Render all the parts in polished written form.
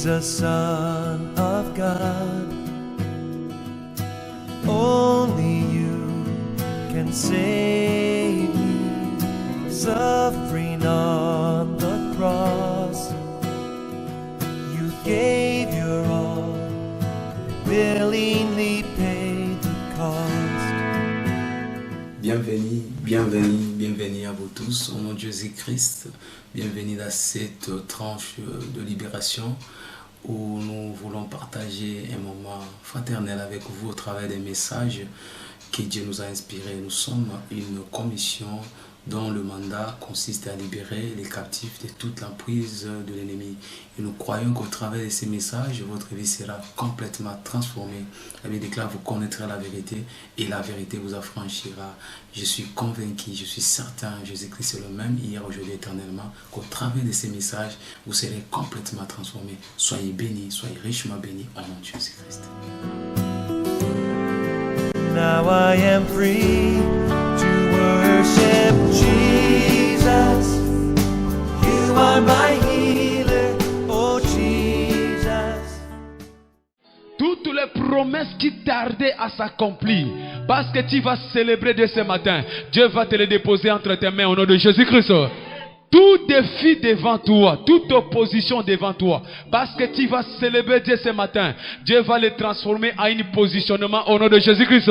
Jesus, Son of God. Only you can save me, suffering on the cross. You gave your all, willingly paid the cost. Bienvenue, bienvenue, bienvenue à vous tous au nom de Jésus-Christ. Bienvenue dans cette tranche de libération où nous voulons partager un moment fraternel avec vous au travers des messages que Dieu nous a inspirés. Nous sommes une commission dont le mandat consiste à libérer les captifs de toute l'emprise de l'ennemi. Et nous croyons qu'au travers de ces messages, votre vie sera complètement transformée. La Bible déclare, vous connaîtrez la vérité et la vérité vous affranchira. Je suis convaincu, je suis certain, Jésus-Christ est le même hier, aujourd'hui, éternellement, qu'au travers de ces messages, vous serez complètement transformés. Soyez bénis, soyez richement bénis au nom de Jésus-Christ. Now I am free to worship Jesus. You are my healer, oh Jesus. Toutes les promesses qui tardaient à s'accomplir, parce que tu vas célébrer dès ce matin, Dieu va te les déposer entre tes mains au nom de Jésus-Christ. Tout défi devant toi, toute opposition devant toi, parce que tu vas célébrer Dieu ce matin, Dieu va les transformer en un positionnement au nom de Jésus-Christ.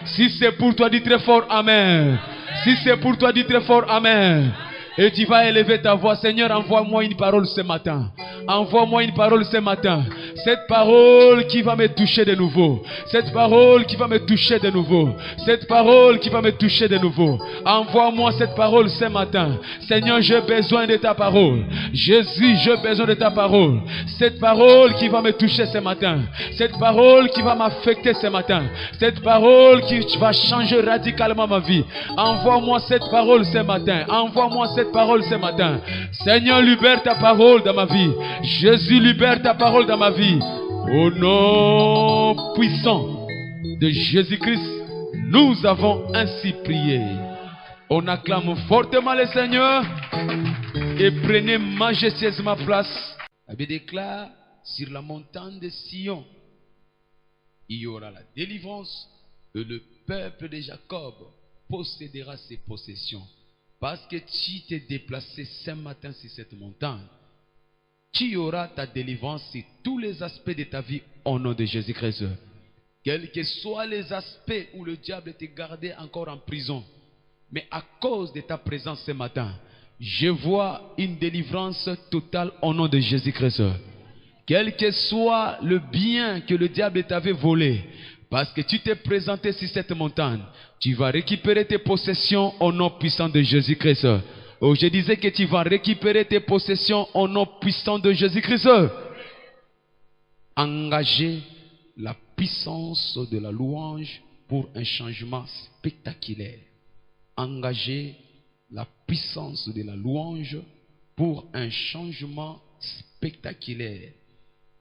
Si c'est pour toi, dis très fort Amen. Si c'est pour toi, dis très fort Amen. Et tu vas élever ta voix. Seigneur, envoie-moi une parole ce matin. Envoie-moi une parole ce matin. Cette parole qui va me toucher de nouveau. Cette parole qui va me toucher de nouveau. Cette parole qui va me toucher de nouveau. Envoie-moi cette parole ce matin. Seigneur, j'ai besoin de ta parole. Jésus, j'ai besoin de ta parole. Cette parole qui va me toucher ce matin. Cette parole qui va m'affecter ce matin. Cette parole qui va changer radicalement ma vie. Envoie-moi cette parole ce matin. Envoie-moi cette parole ce matin. Seigneur, libère ta parole dans ma vie. Jésus, libère ta parole dans ma vie. Au nom puissant de Jésus-Christ, nous avons ainsi prié. On acclame fortement le Seigneur et prenez majestueusement place. La Bible déclare, sur la montagne de Sion, il y aura la délivrance et le peuple de Jacob possédera ses possessions. Parce que tu t'es déplacé ce matin sur cette montagne, tu auras ta délivrance sur tous les aspects de ta vie au nom de Jésus-Christ. Quels que soient les aspects où le diable te gardait encore en prison, mais à cause de ta présence ce matin, je vois une délivrance totale au nom de Jésus-Christ. Quel que soit le bien que le diable t'avait volé, parce que tu t'es présenté sur cette montagne, tu vas récupérer tes possessions au nom puissant de Jésus-Christ. Oh, je disais que tu vas récupérer tes possessions au nom puissant de Jésus-Christ. Engagez la puissance de la louange pour un changement spectaculaire. Engagez la puissance de la louange pour un changement spectaculaire.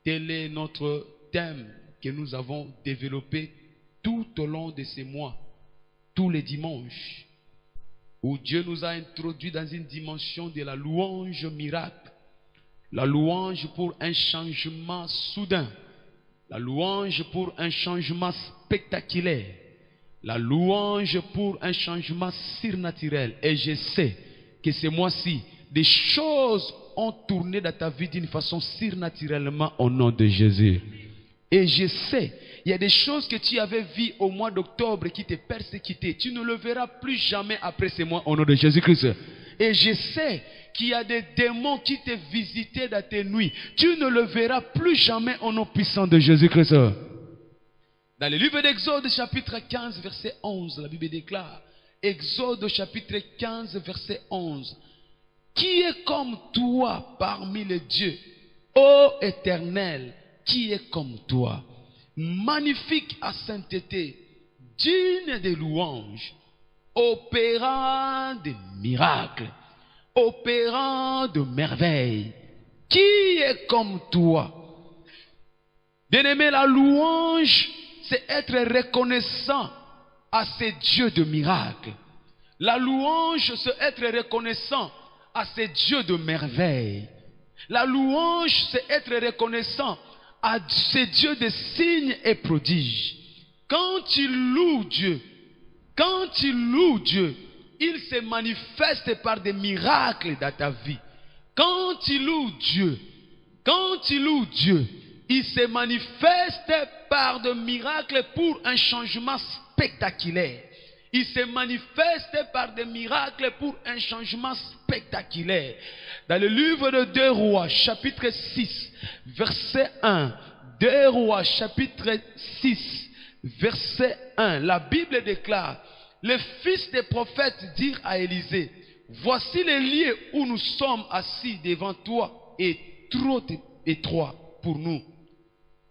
Tel est notre thème que nous avons développé tout au long de ces mois, tous les dimanches, où Dieu nous a introduits dans une dimension de la louange miracle, la louange pour un changement soudain, la louange pour un changement spectaculaire, la louange pour un changement surnaturel. Et je sais que ce mois-ci, des choses ont tourné dans ta vie d'une façon surnaturellement au nom de Jésus. Et je sais, il y a des choses que tu avais vues au mois d'octobre qui te persécutaient. Tu ne le verras plus jamais après ce mois au nom de Jésus-Christ. Et je sais qu'il y a des démons qui te visitaient dans tes nuits. Tu ne le verras plus jamais au nom puissant de Jésus-Christ. Dans le livre d'Exode chapitre 15 verset 11, la Bible déclare, Exode chapitre 15 verset 11, qui est comme toi parmi les dieux, ô Éternel? Qui est comme toi, magnifique à sainteté, digne de louanges, opérant des miracles, opérant de merveilles. Qui est comme toi? Bien-aimé, la louange, c'est être reconnaissant à ces dieux de miracles. La louange, c'est être reconnaissant à ces dieux de merveilles. La louange, c'est être reconnaissant à ces dieux de signes et prodiges. Quand tu loues Dieu, il se manifeste par des miracles dans ta vie. Quand tu loues Dieu, il se manifeste par des miracles pour un changement spectaculaire. Il se manifeste par des miracles pour un changement spectaculaire. Dans le livre de 2 Rois, chapitre 6, verset 1. 2 Rois, chapitre 6, verset 1. La Bible déclare: les fils des prophètes dirent à Élisée: voici le lieu où nous sommes assis devant toi est trop étroit pour nous.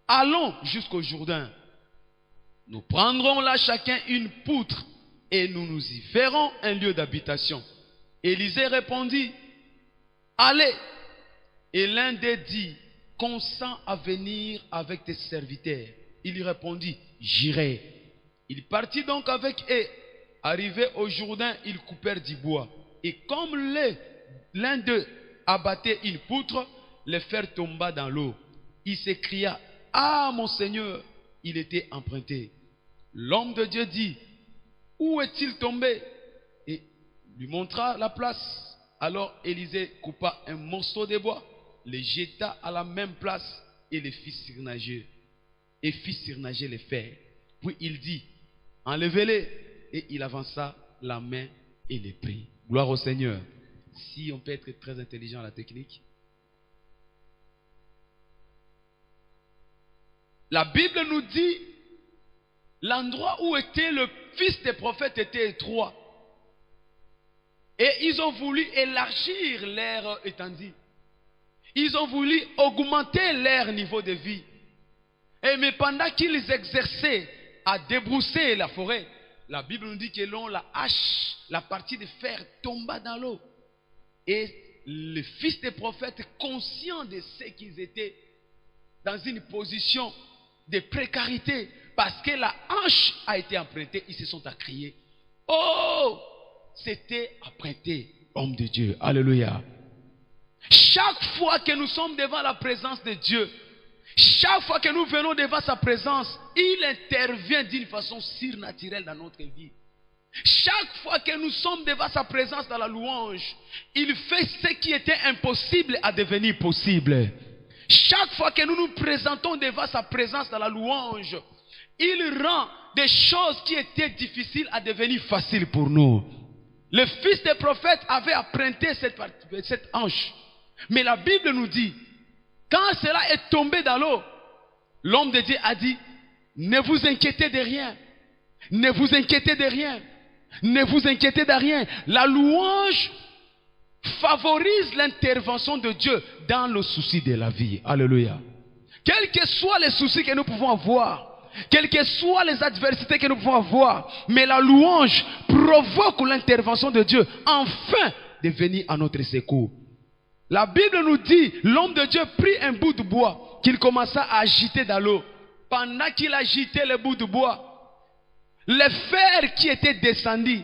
Allons jusqu'au Jourdain. Nous prendrons là chacun une poutre et nous nous y ferons un lieu d'habitation. Élisée répondit: allez. Et l'un d'eux dit: consens à venir avec tes serviteurs. Il lui répondit: j'irai. Il partit donc avec eux. Arrivé au Jourdain, ils coupèrent du bois. Et comme l'un d'eux abattait une poutre, le fer tomba dans l'eau. Il s'écria: ah, mon Seigneur, il était emprunté. L'homme de Dieu dit: où est-il tombé? Et lui montra la place. Alors Élisée coupa un morceau de bois, le jeta à la même place et le fit surnager. Et fit surnager le fer. Puis il dit: enlevez-les. Et il avança la main et les prit. Gloire au Seigneur. Si on peut être très intelligent à la technique. La Bible nous dit l'endroit où était le fils des prophètes était étroit. Et ils ont voulu élargir leur étendue. Ils ont voulu augmenter leur niveau de vie. Et mais pendant qu'ils exerçaient à débrousser la forêt, la Bible nous dit que l'on la hache, la partie de fer tomba dans l'eau. Et le fils des prophètes, conscients de ce qu'ils étaient dans une position de précarité, parce que la hanche a été empruntée, ils se sont à crier: oh, c'était emprunté, homme de Dieu. Alléluia. Chaque fois que nous sommes devant la présence de Dieu, chaque fois que nous venons devant sa présence, il intervient d'une façon surnaturelle dans notre vie. Chaque fois que nous sommes devant sa présence dans la louange, il fait ce qui était impossible à devenir possible. Chaque fois que nous nous présentons devant sa présence dans la louange, il rend des choses qui étaient difficiles à devenir faciles pour nous. Le fils des prophètes avait emprunté cette hanche. Mais la Bible nous dit, quand cela est tombé dans l'eau, l'homme de Dieu a dit: ne vous inquiétez de rien. Ne vous inquiétez de rien. Ne vous inquiétez de rien. La louange favorise l'intervention de Dieu dans le souci de la vie. Alléluia. Quels que soient les soucis que nous pouvons avoir, quelles que soient les adversités que nous pouvons avoir, mais la louange provoque l'intervention de Dieu afin de venir à notre secours. La Bible nous dit, l'homme de Dieu prit un bout de bois qu'il commença à agiter dans l'eau. Pendant qu'il agitait le bout de bois, le fer qui était descendu,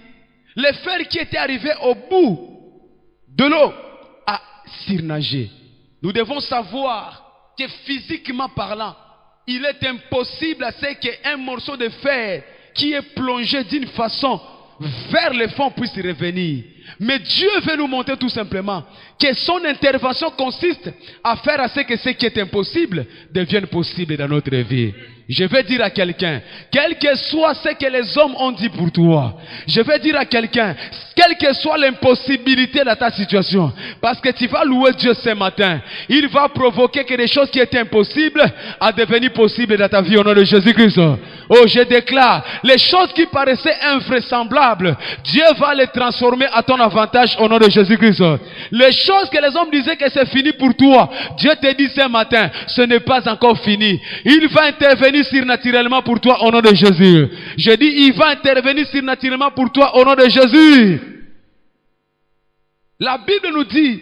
le fer qui était arrivé au bout de l'eau a surnagé. Nous devons savoir que physiquement parlant, il est impossible à ce qu'un morceau de fer qui est plongé d'une façon vers le fond puisse revenir. Mais Dieu veut nous montrer tout simplement que son intervention consiste à faire à ce que ce qui est impossible devienne possible dans notre vie. Je vais dire à quelqu'un, quel que soit ce que les hommes ont dit pour toi, je vais dire à quelqu'un, quelle que soit l'impossibilité de ta situation, parce que tu vas louer Dieu ce matin, il va provoquer que les choses qui étaient impossibles à devenir possibles dans ta vie au nom de Jésus-Christ. Oh, je déclare, les choses qui paraissaient invraisemblables, Dieu va les transformer à ton avantage au nom de Jésus-Christ. Les choses que les hommes disaient que c'est fini pour toi, Dieu te dit ce matin, ce n'est pas encore fini. Il va intervenir surnaturellement pour toi au nom de Jésus. Je dis, il va intervenir surnaturellement pour toi au nom de Jésus. La Bible nous dit,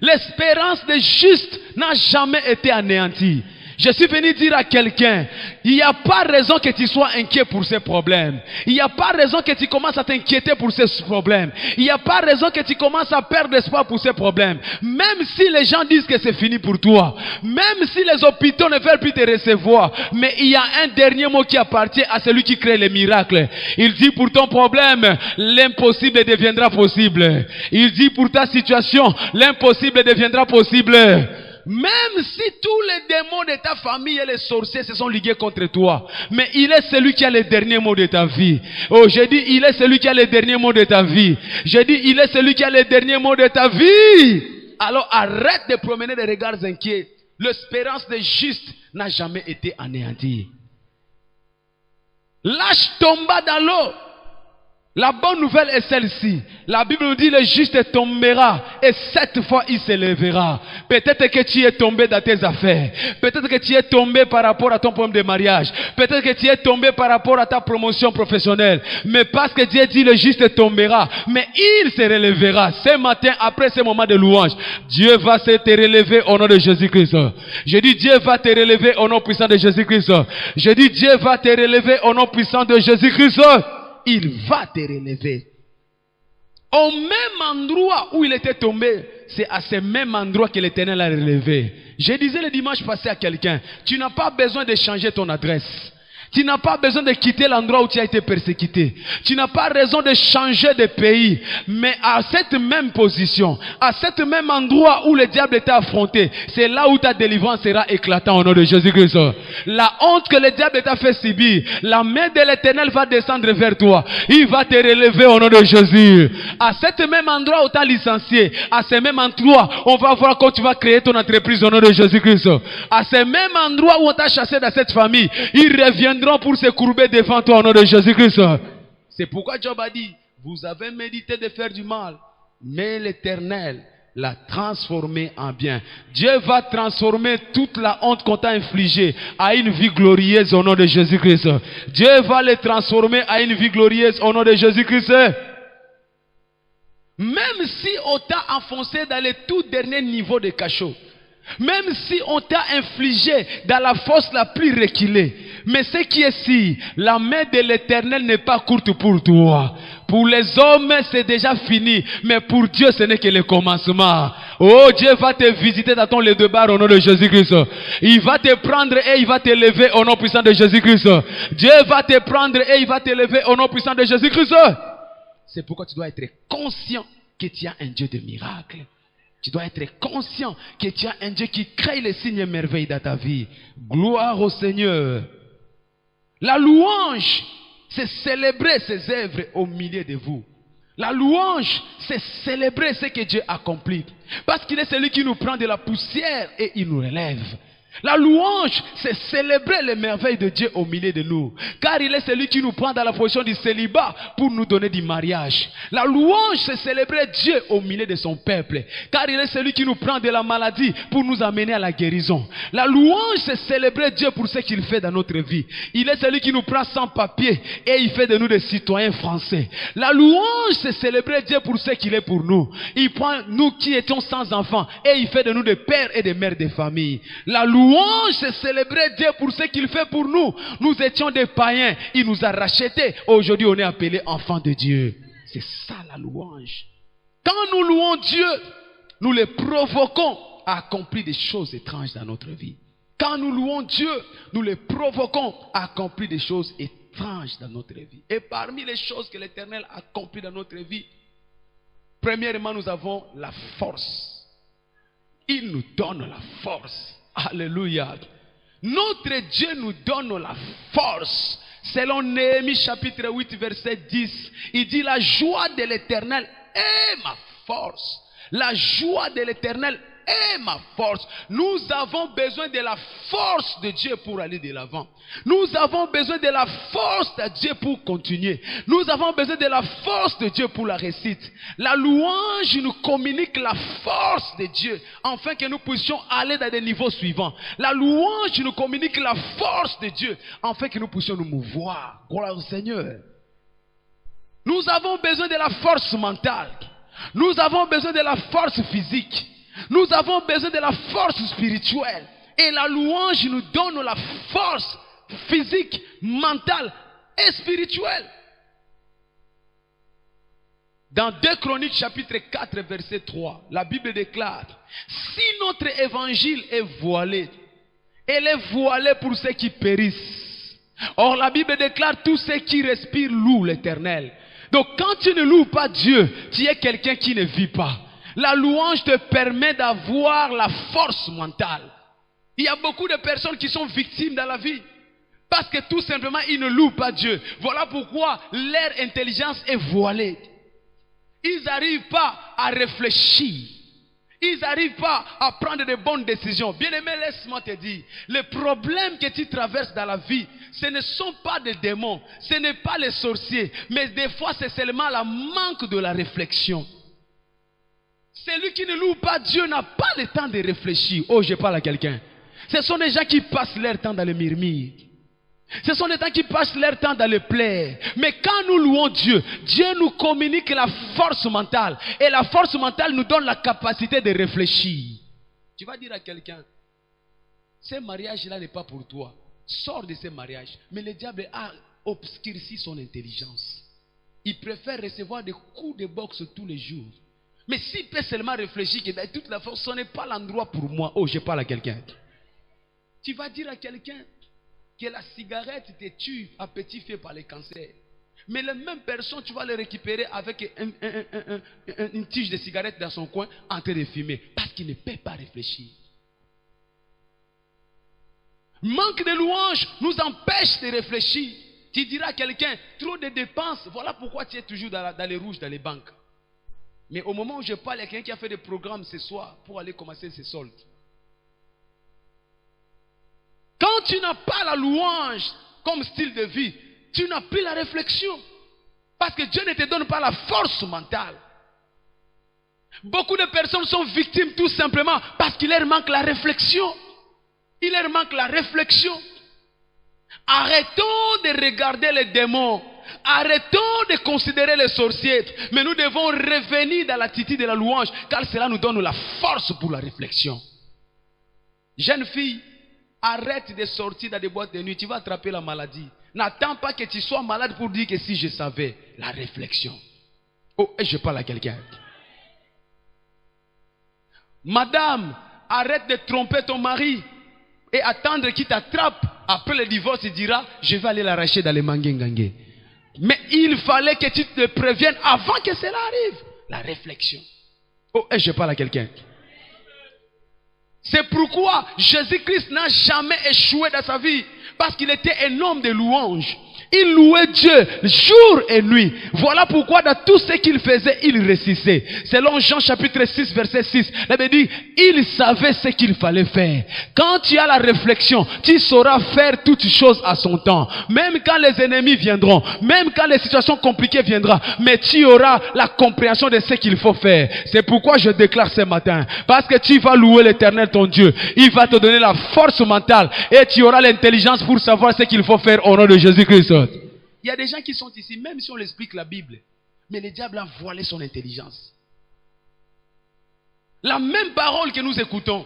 l'espérance des justes n'a jamais été anéantie. Je suis venu dire à quelqu'un, il n'y a pas raison que tu sois inquiet pour ces problèmes. Il n'y a pas raison que tu commences à t'inquiéter pour ces problèmes. Il n'y a pas raison que tu commences à perdre espoir pour ces problèmes. Même si les gens disent que c'est fini pour toi. Même si les hôpitaux ne veulent plus te recevoir. Mais il y a un dernier mot qui appartient à celui qui crée les miracles. Il dit pour ton problème, l'impossible deviendra possible. Il dit pour ta situation, l'impossible deviendra possible. Même si tous les démons de ta famille et les sorciers se sont ligués contre toi. Mais il est celui qui a le dernier mot de ta vie. Oh, j'ai dit, il est celui qui a le dernier mot de ta vie. J'ai dit, il est celui qui a le dernier mot de ta vie. Alors arrête de promener des regards inquiets. L'espérance des justes n'a jamais été anéantie. Lâche ton bas dans l'eau. La bonne nouvelle est celle-ci. La Bible nous dit le juste tombera et 7 fois il se lèvera. Peut-être que tu es tombé dans tes affaires. Peut-être que tu es tombé par rapport à ton problème de mariage. Peut-être que tu es tombé par rapport à ta promotion professionnelle. Mais parce que Dieu dit le juste tombera, mais il se relèvera. Ce matin, après ce moment de louange, Dieu va se te relever au nom de Jésus-Christ. Je dis Dieu va te relever au nom puissant de Jésus-Christ. Je dis Dieu va te relever au nom puissant de Jésus-Christ. Il va te relever. Au même endroit où il était tombé, c'est à ce même endroit que l'Éternel l'a relevé. Je disais le dimanche passé à quelqu'un, tu n'as pas besoin de changer ton adresse. Tu n'as pas besoin de quitter l'endroit où tu as été persécuté. Tu n'as pas raison de changer de pays. Mais à cette même position, à cet même endroit où le diable t'a affronté, c'est là où ta délivrance sera éclatante au nom de Jésus-Christ. La honte que le diable t'a fait subir, la main de l'Éternel va descendre vers toi. Il va te relever au nom de Jésus. À cet même endroit où tu as licencié, à ce même endroit, on va voir quand tu vas créer ton entreprise au nom de Jésus-Christ. À ce même endroit où on t'a chassé dans cette famille, il reviendra pour se courber devant toi au nom de Jésus-Christ. C'est pourquoi Job a dit, vous avez médité de faire du mal, mais l'Éternel l'a transformé en bien. Dieu va transformer toute la honte qu'on t'a infligée à une vie glorieuse au nom de Jésus-Christ. Dieu va le transformer à une vie glorieuse au nom de Jésus-Christ. Même si on t'a enfoncé dans les tout derniers niveaux de cachot, même si on t'a infligé dans la fosse la plus reculée, mais ce qui est si, la main de l'Éternel n'est pas courte pour toi. Pour les hommes, c'est déjà fini, mais pour Dieu, ce n'est que le commencement. Oh, Dieu va te visiter dans ton lit de bar au nom de Jésus-Christ. Il va te prendre et il va te lever au nom puissant de Jésus-Christ. Dieu va te prendre et il va te lever au nom puissant de Jésus-Christ. C'est pourquoi tu dois être conscient que tu as un Dieu de miracles. Tu dois être conscient que tu as un Dieu qui crée les signes et merveilles dans ta vie. Gloire au Seigneur. La louange, c'est célébrer ses œuvres au milieu de vous. La louange, c'est célébrer ce que Dieu accomplit. Parce qu'il est celui qui nous prend de la poussière et il nous relève. La louange, c'est célébrer les merveilles de Dieu au milieu de nous. Car il est celui qui nous prend dans la position du célibat pour nous donner du mariage. La louange, c'est célébrer Dieu au milieu de son peuple. Car il est celui qui nous prend de la maladie pour nous amener à la guérison. La louange, c'est célébrer Dieu pour ce qu'il fait dans notre vie. Il est celui qui nous prend sans papier et il fait de nous des citoyens français. La louange, c'est célébrer Dieu pour ce qu'il est pour nous. Il prend nous qui étions sans enfants et il fait de nous des pères et des mères de famille. La louange, c'est célébrer Dieu pour ce qu'il fait pour nous. Nous étions des païens, il nous a rachetés. Aujourd'hui, on est appelés enfants de Dieu. C'est ça la louange. Quand nous louons Dieu, nous le provoquons à accomplir des choses étranges dans notre vie. Quand nous louons Dieu, nous le provoquons à accomplir des choses étranges dans notre vie. Et parmi les choses que l'Éternel a accomplies dans notre vie, premièrement, nous avons la force. Il nous donne la force. Alléluia. Notre Dieu nous donne la force. Selon Néhémie chapitre 8 verset 10, il dit la joie de l'Éternel est ma force. La joie de l'Éternel est ma force. Nous avons besoin de la force de Dieu pour aller de l'avant. Nous avons besoin de la force de Dieu pour continuer. Nous avons besoin de la force de Dieu pour la réussite. La louange nous communique la force de Dieu afin que nous puissions aller dans des niveaux suivants. La louange nous communique la force de Dieu afin que nous puissions nous mouvoir. Gloire au Seigneur. Nous avons besoin de la force mentale. Nous avons besoin de la force physique. Nous avons besoin de la force spirituelle. Et la louange nous donne la force physique, mentale et spirituelle. Dans 2 Chroniques chapitre 4 verset 3, la Bible déclare: si notre évangile est voilé, elle est voilée pour ceux qui périssent. Or la Bible déclare: tous ceux qui respirent louent l'Éternel. Donc quand tu ne loues pas Dieu, tu es quelqu'un qui ne vit pas. La louange te permet d'avoir la force mentale. Il y a beaucoup de personnes qui sont victimes dans la vie parce que tout simplement ils ne louent pas Dieu. Voilà pourquoi leur intelligence est voilée. Ils n'arrivent pas à réfléchir. Ils n'arrivent pas à prendre de bonnes décisions. Bien-aimé, laisse-moi te dire, les problèmes que tu traverses dans la vie, ce ne sont pas des démons, ce n'est pas les sorciers, mais des fois c'est seulement le manque de la réflexion. Celui qui ne loue pas Dieu n'a pas le temps de réfléchir. Oh, je parle à quelqu'un. Ce sont des gens qui passent leur temps dans le murmure. Ce sont des gens qui passent leur temps dans les plaies. Mais quand nous louons Dieu, Dieu nous communique la force mentale. Et la force mentale nous donne la capacité de réfléchir. Tu vas dire à quelqu'un: ce mariage-là n'est pas pour toi. Sors de ce mariage. Mais le diable a obscurci son intelligence. Il préfère recevoir des coups de boxe tous les jours. Mais s'il peut seulement réfléchir que de toute la force, ce n'est pas l'endroit pour moi. Oh, je parle à quelqu'un. Tu vas dire à quelqu'un que la cigarette te tue à petit feu par le cancer. Mais la même personne, tu vas le récupérer avec une tige de cigarette dans son coin en train de fumer. Parce qu'il ne peut pas réfléchir. Manque de louange nous empêche de réfléchir. Tu diras à quelqu'un: trop de dépenses, voilà pourquoi tu es toujours dans les rouges, dans les banques. Mais au moment où je parle, il y a quelqu'un qui a fait des programmes ce soir pour aller commencer ses soldes. Quand tu n'as pas la louange comme style de vie, tu n'as plus la réflexion. Parce que Dieu ne te donne pas la force mentale. Beaucoup de personnes sont victimes tout simplement parce qu'il leur manque la réflexion. Il leur manque la réflexion. Arrêtons de regarder les démons. Arrêtons de considérer les sorciers. Mais nous devons revenir dans l'attitude de la louange, car cela nous donne la force pour la réflexion. Jeune fille, arrête de sortir dans des boîtes de nuit. Tu vas attraper la maladie. N'attends pas que tu sois malade pour dire que si je savais. La réflexion. Oh, et je parle à quelqu'un. Madame, arrête de tromper ton mari et attendre qu'il t'attrape. Après le divorce, il dira: je vais aller l'arracher dans les manguengangé. Mais il fallait que tu te préviennes avant que cela arrive. La réflexion. Oh, et je parle à quelqu'un. C'est pourquoi Jésus-Christ n'a jamais échoué dans sa vie. Parce qu'il était un homme de louange. Il louait Dieu jour et nuit. Voilà pourquoi dans tout ce qu'il faisait, il réussissait. Selon Jean chapitre 6 verset 6, la Bible dit: il savait ce qu'il fallait faire. Quand tu as la réflexion, tu sauras faire toutes choses à son temps. Même quand les ennemis viendront, même quand les situations compliquées viendront, mais tu auras la compréhension de ce qu'il faut faire. C'est pourquoi je déclare ce matin, parce que tu vas louer l'Éternel ton Dieu, il va te donner la force mentale et tu auras l'intelligence pour savoir ce qu'il faut faire au nom de Jésus-Christ. Il y a des gens qui sont ici, même si on l'explique la Bible, mais le diable a voilé son intelligence. La même parole que nous écoutons,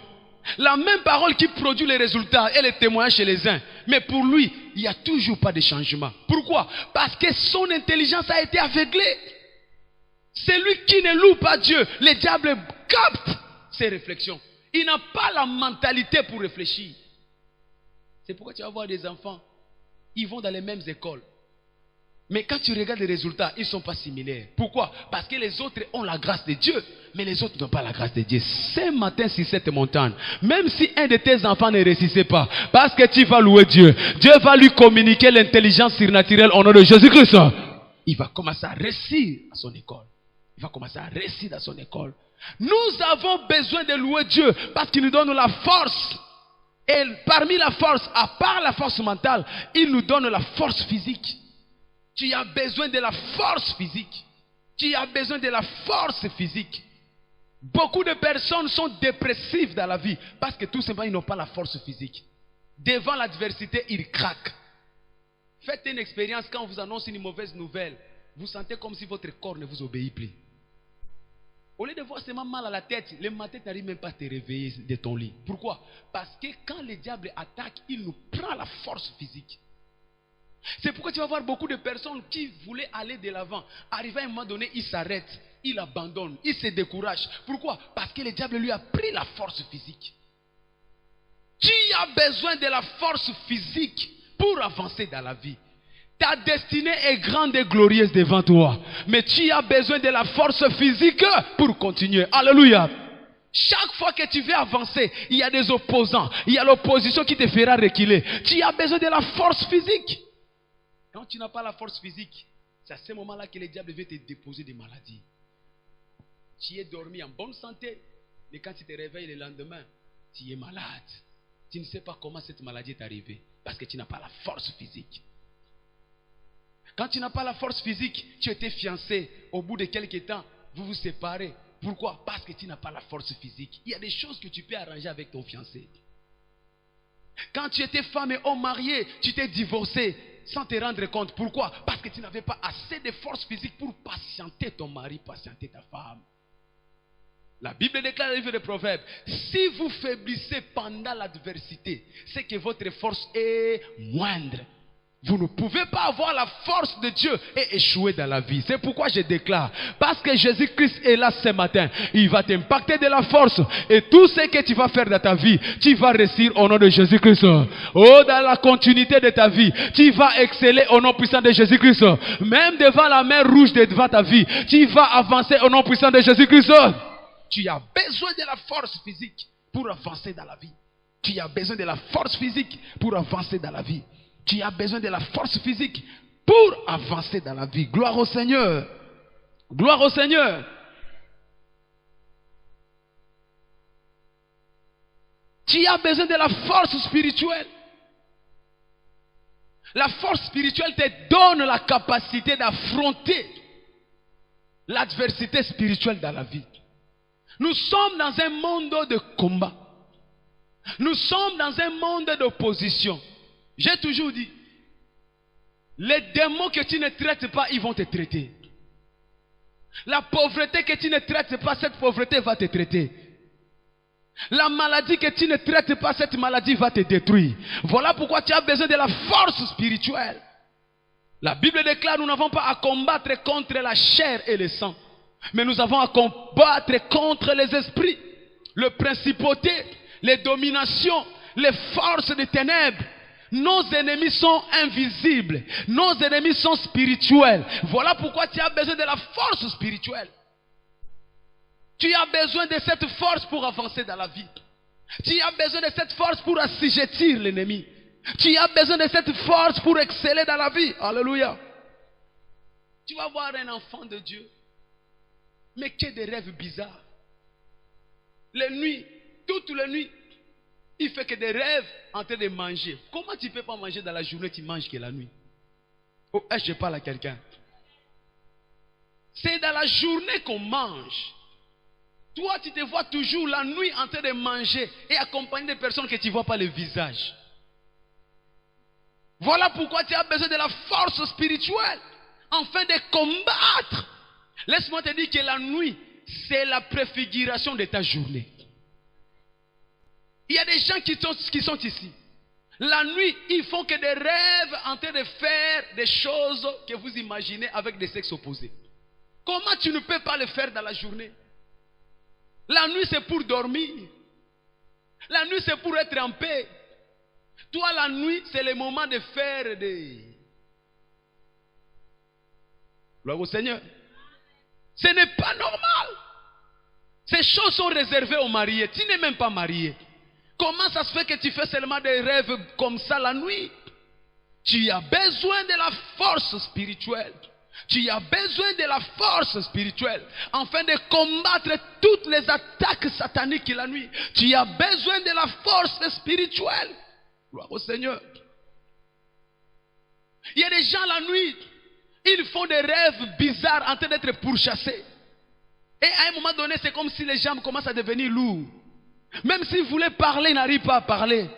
la même parole qui produit les résultats et les témoignages chez les uns, mais pour lui, il n'y a toujours pas de changement. Pourquoi? Parce que son intelligence a été aveuglée. Celui qui ne loue pas Dieu, le diable capte ses réflexions. Il n'a pas la mentalité pour réfléchir. C'est pourquoi tu vas voir des enfants, ils vont dans les mêmes écoles. Mais quand tu regardes les résultats, ils ne sont pas similaires. Pourquoi? Parce que les autres ont la grâce de Dieu, mais les autres n'ont pas la grâce de Dieu. Ce matin, sur cette montagne, même si un de tes enfants ne réussissait pas, parce que tu vas louer Dieu, Dieu va lui communiquer l'intelligence surnaturelle au nom de Jésus-Christ. Il va commencer à réussir à son école. Il va commencer à réussir dans son école. Nous avons besoin de louer Dieu parce qu'il nous donne la force. Et parmi la force, à part la force mentale, il nous donne la force physique. Tu as besoin de la force physique. Tu as besoin de la force physique. Beaucoup de personnes sont dépressives dans la vie parce que tout simplement ils n'ont pas la force physique. Devant l'adversité, ils craquent. Faites une expérience quand on vous annonce une mauvaise nouvelle. Vous sentez comme si votre corps ne vous obéit plus. Au lieu de voir seulement mal à la tête, le matin, tu n'arrives même pas à te réveiller de ton lit. Pourquoi? Parce que quand le diable attaque, il nous prend la force physique. C'est pourquoi tu vas voir beaucoup de personnes qui voulaient aller de l'avant. Arrivé à un moment donné, ils s'arrêtent, ils abandonnent, ils se découragent. Pourquoi? Parce que le diable lui a pris la force physique. Tu as besoin de la force physique pour avancer dans la vie. Ta destinée est grande et glorieuse devant toi. Mais tu as besoin de la force physique pour continuer. Alléluia. Chaque fois que tu veux avancer, il y a des opposants. Il y a l'opposition qui te fera reculer. Tu as besoin de la force physique. Quand tu n'as pas la force physique, c'est à ce moment-là que le diable veut te déposer des maladies. Tu es dormi en bonne santé, mais quand tu te réveilles le lendemain, tu es malade. Tu ne sais pas comment cette maladie est arrivée. Parce que tu n'as pas la force physique. Quand tu n'as pas la force physique, tu étais fiancé. Au bout de quelques temps, vous vous séparez. Pourquoi? Parce que tu n'as pas la force physique. Il y a des choses que tu peux arranger avec ton fiancé. Quand tu étais femme et homme marié, tu t'es divorcé sans te rendre compte. Pourquoi? Parce que tu n'avais pas assez de force physique pour patienter ton mari, patienter ta femme. La Bible déclare dans le livre des Proverbes, si vous faiblissez pendant l'adversité, c'est que votre force est moindre. Vous ne pouvez pas avoir la force de Dieu et échouer dans la vie. C'est pourquoi je déclare, parce que Jésus-Christ est là ce matin, il va t'impacter de la force. Et tout ce que tu vas faire dans ta vie, tu vas réussir au nom de Jésus-Christ. Oh, dans la continuité de ta vie, tu vas exceller au nom puissant de Jésus-Christ. Même devant la mer rouge devant ta vie, tu vas avancer au nom puissant de Jésus-Christ. Tu as besoin de la force physique pour avancer dans la vie. Tu as besoin de la force physique pour avancer dans la vie. Tu as besoin de la force physique pour avancer dans la vie. Gloire au Seigneur. Gloire au Seigneur. Tu as besoin de la force spirituelle. La force spirituelle te donne la capacité d'affronter l'adversité spirituelle dans la vie. Nous sommes dans un monde de combat. Nous sommes dans un monde d'opposition. J'ai toujours dit, les démons que tu ne traites pas, ils vont te traiter. La pauvreté que tu ne traites pas, cette pauvreté va te traiter. La maladie que tu ne traites pas, cette maladie va te détruire. Voilà pourquoi tu as besoin de la force spirituelle. La Bible déclare, nous n'avons pas à combattre contre la chair et le sang, mais nous avons à combattre contre les esprits, les principautés, les dominations, les forces des ténèbres. Nos ennemis sont invisibles. Nos ennemis sont spirituels. Voilà pourquoi tu as besoin de la force spirituelle. Tu as besoin de cette force pour avancer dans la vie. Tu as besoin de cette force pour assujettir l'ennemi. Tu as besoin de cette force pour exceller dans la vie. Alléluia. Tu vas voir un enfant de Dieu, mais qui a des rêves bizarres. Les nuits, toutes les nuits, il fait que des rêves en train de manger. Comment tu ne peux pas manger dans la journée, tu manges que la nuit? Oh, est-ce que je parle à quelqu'un? C'est dans la journée qu'on mange. Toi, tu te vois toujours la nuit en train de manger et accompagné de personnes que tu ne vois pas le visage. Voilà pourquoi tu as besoin de la force spirituelle afin de combattre. Laisse-moi te dire que la nuit, c'est la préfiguration de ta journée. Il y a des gens qui sont ici. La nuit, ils font que des rêves en train de faire des choses que vous imaginez avec des sexes opposés. Comment tu ne peux pas le faire dans la journée? La nuit, c'est pour dormir. La nuit, c'est pour être en paix. Toi, la nuit, c'est le moment de faire des... Gloire au Seigneur. Ce n'est pas normal. Ces choses sont réservées aux mariés. Tu n'es même pas marié. Comment ça se fait que tu fais seulement des rêves comme ça la nuit? Tu as besoin de la force spirituelle. Tu as besoin de la force spirituelle afin de combattre toutes les attaques sataniques la nuit. Tu as besoin de la force spirituelle. Gloire au Seigneur. Il y a des gens la nuit, ils font des rêves bizarres en train d'être pourchassés. Et à un moment donné, c'est comme si les jambes commencent à devenir lourdes. Même s'ils voulaient parler, ils n'arrivent pas à parler.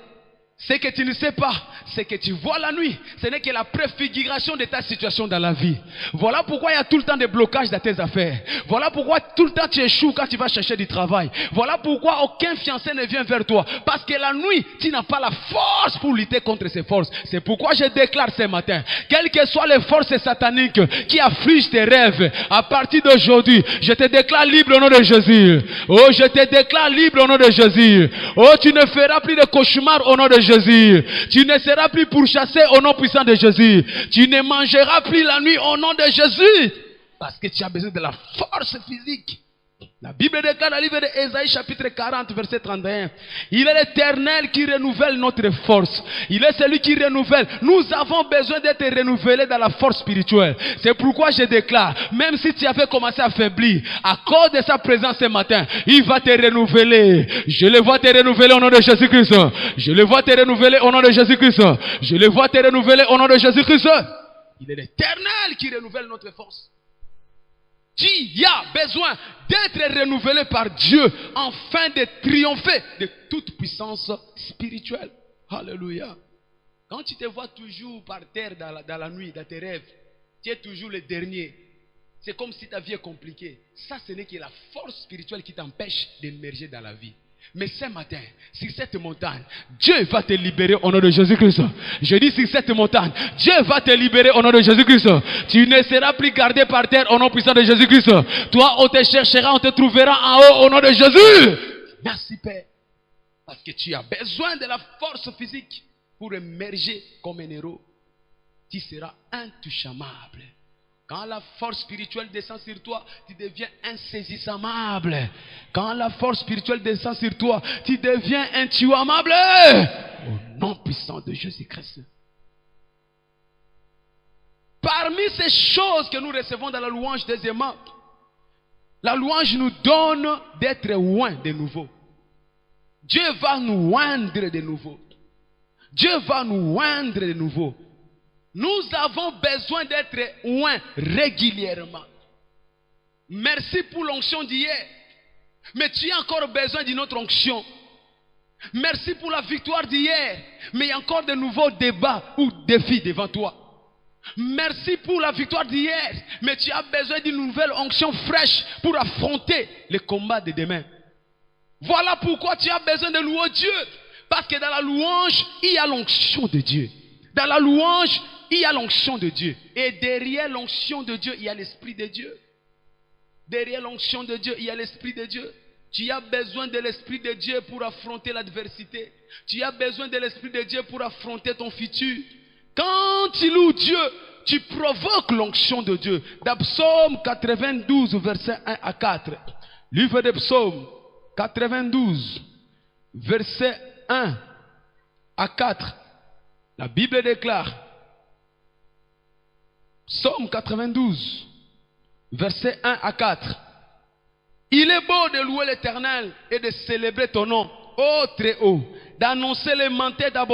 Ce que tu ne sais pas, c'est que tu vois la nuit. Ce n'est que la préfiguration de ta situation dans la vie. Voilà pourquoi il y a tout le temps des blocages dans tes affaires. Voilà pourquoi tout le temps tu échoues quand tu vas chercher du travail. Voilà pourquoi aucun fiancé ne vient vers toi. Parce que la nuit, tu n'as pas la force pour lutter contre ces forces. C'est pourquoi je déclare ce matin, quelles que soient les forces sataniques qui affligent tes rêves, à partir d'aujourd'hui, je te déclare libre au nom de Jésus. Oh, je te déclare libre au nom de Jésus. Oh, tu ne feras plus de cauchemars au nom de Jésus. Tu ne seras plus pourchassé au nom puissant de Jésus. Tu ne mangeras plus la nuit au nom de Jésus. Parce que tu as besoin de la force physique. La Bible déclare dans le livre d'Ésaïe chapitre 40 verset 31. Il est l'Éternel qui renouvelle notre force. Il est celui qui renouvelle. Nous avons besoin d'être renouvelés dans la force spirituelle. C'est pourquoi je déclare, même si tu avais commencé à faiblir, à cause de sa présence ce matin, il va te renouveler. Je le vois te renouveler au nom de Jésus-Christ. Je le vois te renouveler au nom de Jésus-Christ. Je le vois te renouveler au nom de Jésus-Christ. Il est l'Éternel qui renouvelle notre force. Tu as besoin d'être renouvelé par Dieu afin de triompher de toute puissance spirituelle. Alléluia. Quand tu te vois toujours par terre dans la nuit, dans tes rêves, tu es toujours le dernier. C'est comme si ta vie est compliquée. Ça, ce n'est que la force spirituelle qui t'empêche d'émerger dans la vie. Mais ce matin, sur cette montagne, Dieu va te libérer au nom de Jésus-Christ. Je dis sur cette montagne, Dieu va te libérer au nom de Jésus-Christ. Tu ne seras plus gardé par terre au nom puissant de Jésus-Christ. Toi, on te cherchera, on te trouvera en haut au nom de Jésus. Merci Père. Parce que tu as besoin de la force physique pour émerger comme un héros. Tu seras intouchable. Quand la force spirituelle descend sur toi, tu deviens insaisissable. Quand la force spirituelle descend sur toi, tu deviens intuable. Au nom puissant de Jésus-Christ. Parmi ces choses que nous recevons dans la louange, deuxièmement, la louange nous donne d'être oints de nouveau. Dieu va nous oindre de nouveau. Dieu va nous oindre de nouveau. Nous avons besoin d'être oints régulièrement. Merci pour l'onction d'hier. Mais tu as encore besoin d'une autre onction. Merci pour la victoire d'hier. Mais il y a encore de nouveaux débats ou défis devant toi. Merci pour la victoire d'hier. Mais tu as besoin d'une nouvelle onction fraîche pour affronter les combats de demain. Voilà pourquoi tu as besoin de louer Dieu. Parce que dans la louange, il y a l'onction de Dieu. Dans la louange, il y a l'onction de Dieu. Et derrière l'onction de Dieu, il y a l'Esprit de Dieu. Derrière l'onction de Dieu, il y a l'Esprit de Dieu. Tu as besoin de l'Esprit de Dieu pour affronter l'adversité. Tu as besoin de l'Esprit de Dieu pour affronter ton futur. Quand tu loues Dieu, tu provoques l'onction de Dieu. Dans Psaume 92, versets 1 à 4. Livre de Psaume 92, versets 1 à 4. La Bible déclare, Psaume 92, versets 1 à 4. Il est beau de louer l'Éternel et de célébrer ton nom, ô très haut, d'annoncer les mantés ta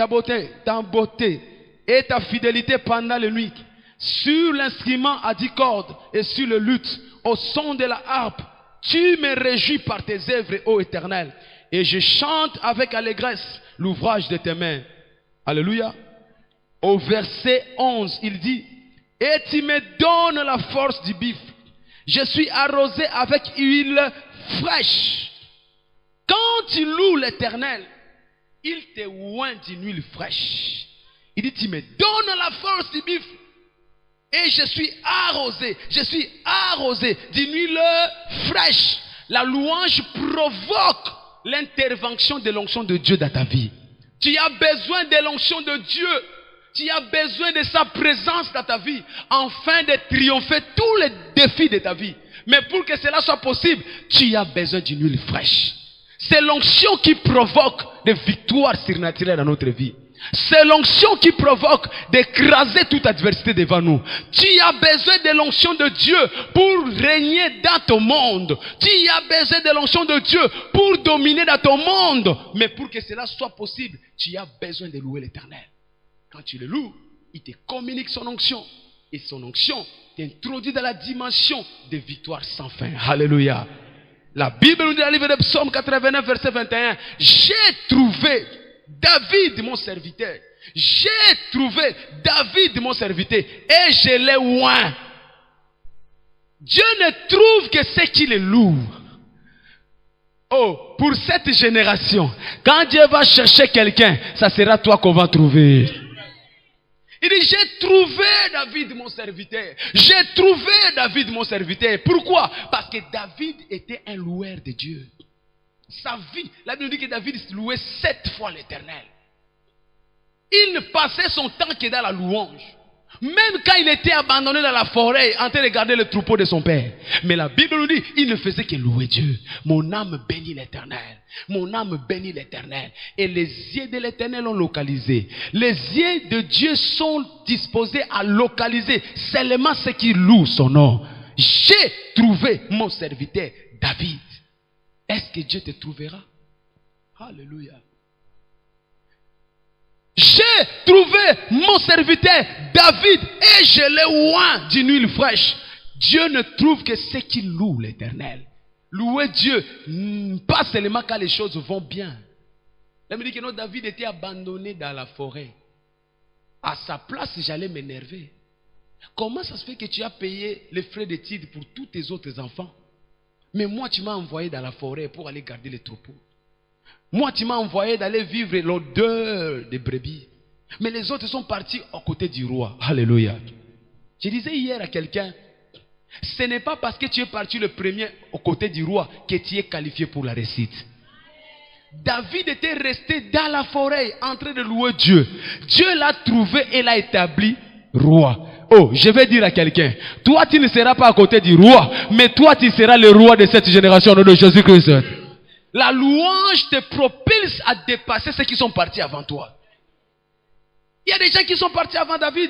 beauté et ta fidélité pendant la nuit, sur l'instrument à 10 cordes et sur le luth, au son de la harpe. Tu me réjouis par tes œuvres, ô Éternel, et je chante avec allégresse l'ouvrage de tes mains. Alléluia. Au verset 11, il dit, et tu me donnes la force du bif. Je suis arrosé avec huile fraîche. Quand tu loues l'Éternel, il te oint d'une huile fraîche. Il dit, tu me donnes la force du bif. Et je suis arrosé d'une huile fraîche. La louange provoque l'intervention de l'onction de Dieu dans ta vie. Tu as besoin de l'onction de Dieu. Tu as besoin de sa présence dans ta vie afin de triompher tous les défis de ta vie. Mais pour que cela soit possible, tu as besoin d'une huile fraîche. C'est l'onction qui provoque des victoires surnaturelles dans notre vie. C'est l'onction qui provoque d'écraser toute adversité devant nous. Tu as besoin de l'onction de Dieu pour régner dans ton monde. Tu as besoin de l'onction de Dieu pour dominer dans ton monde. Mais pour que cela soit possible, tu as besoin de louer l'Éternel. Quand tu le loues, il te communique son onction. Et son onction t'introduit dans la dimension de victoire sans fin. Alléluia. La Bible nous dit dans le livre de Psaume 89, verset 21. J'ai trouvé David, mon serviteur. J'ai trouvé David, mon serviteur, et je l'ai oint. Dieu ne trouve que ce qu'il est lourd. Oh, pour cette génération, quand Dieu va chercher quelqu'un, ça sera toi qu'on va trouver. Il dit, j'ai trouvé David mon serviteur. J'ai trouvé David mon serviteur. Pourquoi? Parce que David était un loueur de Dieu. Sa vie, la Bible dit que David louait 7 fois l'Éternel. Il ne passait son temps que dans la louange. Même quand il était abandonné dans la forêt, en train de garder le troupeau de son père. Mais la Bible nous dit, il ne faisait que louer Dieu. Mon âme bénit l'Éternel. Mon âme bénit l'Éternel. Et les yeux de l'Éternel l'ont localisé. Les yeux de Dieu sont disposés à localiser seulement ceux qui louent son nom. J'ai trouvé mon serviteur David. Est-ce que Dieu te trouvera? Alléluia. J'ai trouvé mon serviteur David et je l'ai oint d'une huile fraîche. Dieu ne trouve que ceux qui louent l'Éternel. Louer Dieu, pas seulement quand les choses vont bien. Elle me dit que non, David était abandonné dans la forêt. À sa place, j'allais m'énerver. Comment ça se fait que tu as payé les frais d'études pour tous tes autres enfants? Mais moi, tu m'as envoyé dans la forêt pour aller garder les troupeaux. Moi, tu m'as envoyé d'aller vivre l'odeur des brebis. Mais les autres sont partis aux côtés du roi. Alléluia. Je disais hier à quelqu'un, ce n'est pas parce que tu es parti le premier aux côtés du roi que tu es qualifié pour la réussite. David était resté dans la forêt en train de louer Dieu. Dieu l'a trouvé et l'a établi roi. Oh, je vais dire à quelqu'un, toi tu ne seras pas à côté du roi, mais toi tu seras le roi de cette génération au nom de Jésus-Christ. La louange te propulse à dépasser ceux qui sont partis avant toi. Il y a des gens qui sont partis avant David.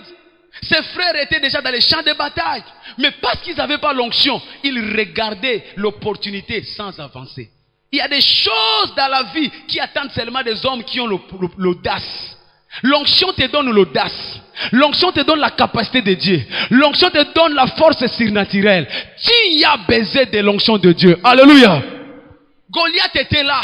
Ses frères étaient déjà dans les champs de bataille. Mais parce qu'ils n'avaient pas l'onction, ils regardaient l'opportunité sans avancer. Il y a des choses dans la vie qui attendent seulement des hommes qui ont l'audace. L'onction te donne l'audace. L'onction te donne la capacité de Dieu. L'onction te donne la force surnaturelle. Tu as besoin de l'onction de Dieu. Alléluia. Goliath était là.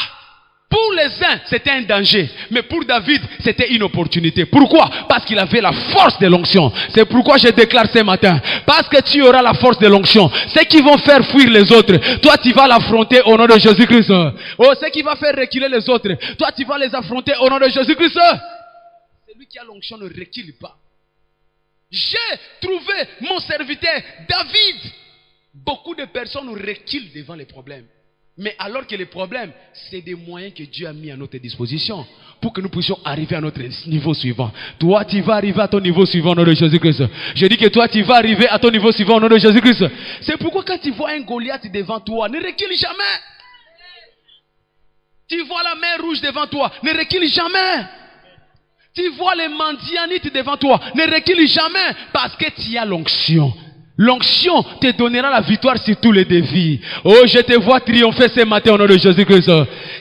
Pour les uns, c'était un danger. Mais pour David, c'était une opportunité. Pourquoi? Parce qu'il avait la force de l'onction. C'est pourquoi je déclare ce matin. Parce que tu auras la force de l'onction. Ceux qui vont faire fuir les autres, toi tu vas l'affronter au nom de Jésus-Christ. Oh, ceux qui vont faire reculer les autres, toi tu vas les affronter au nom de Jésus-Christ. Celui qui a l'onction ne recule pas. J'ai trouvé mon serviteur David. Beaucoup de personnes reculent devant les problèmes. Mais alors que les problèmes, c'est des moyens que Dieu a mis à notre disposition pour que nous puissions arriver à notre niveau suivant. Toi, tu vas arriver à ton niveau suivant au nom de Jésus-Christ. Je dis que toi, tu vas arriver à ton niveau suivant au nom de Jésus-Christ. C'est pourquoi quand tu vois un Goliath devant toi, ne recule jamais. Tu vois la mer rouge devant toi, ne recule jamais. Tu vois les Mandianites devant toi, ne recule jamais parce que tu as l'onction. L'onction te donnera la victoire sur tous les défis. Oh, je te vois triompher ce matin au nom de Jésus-Christ.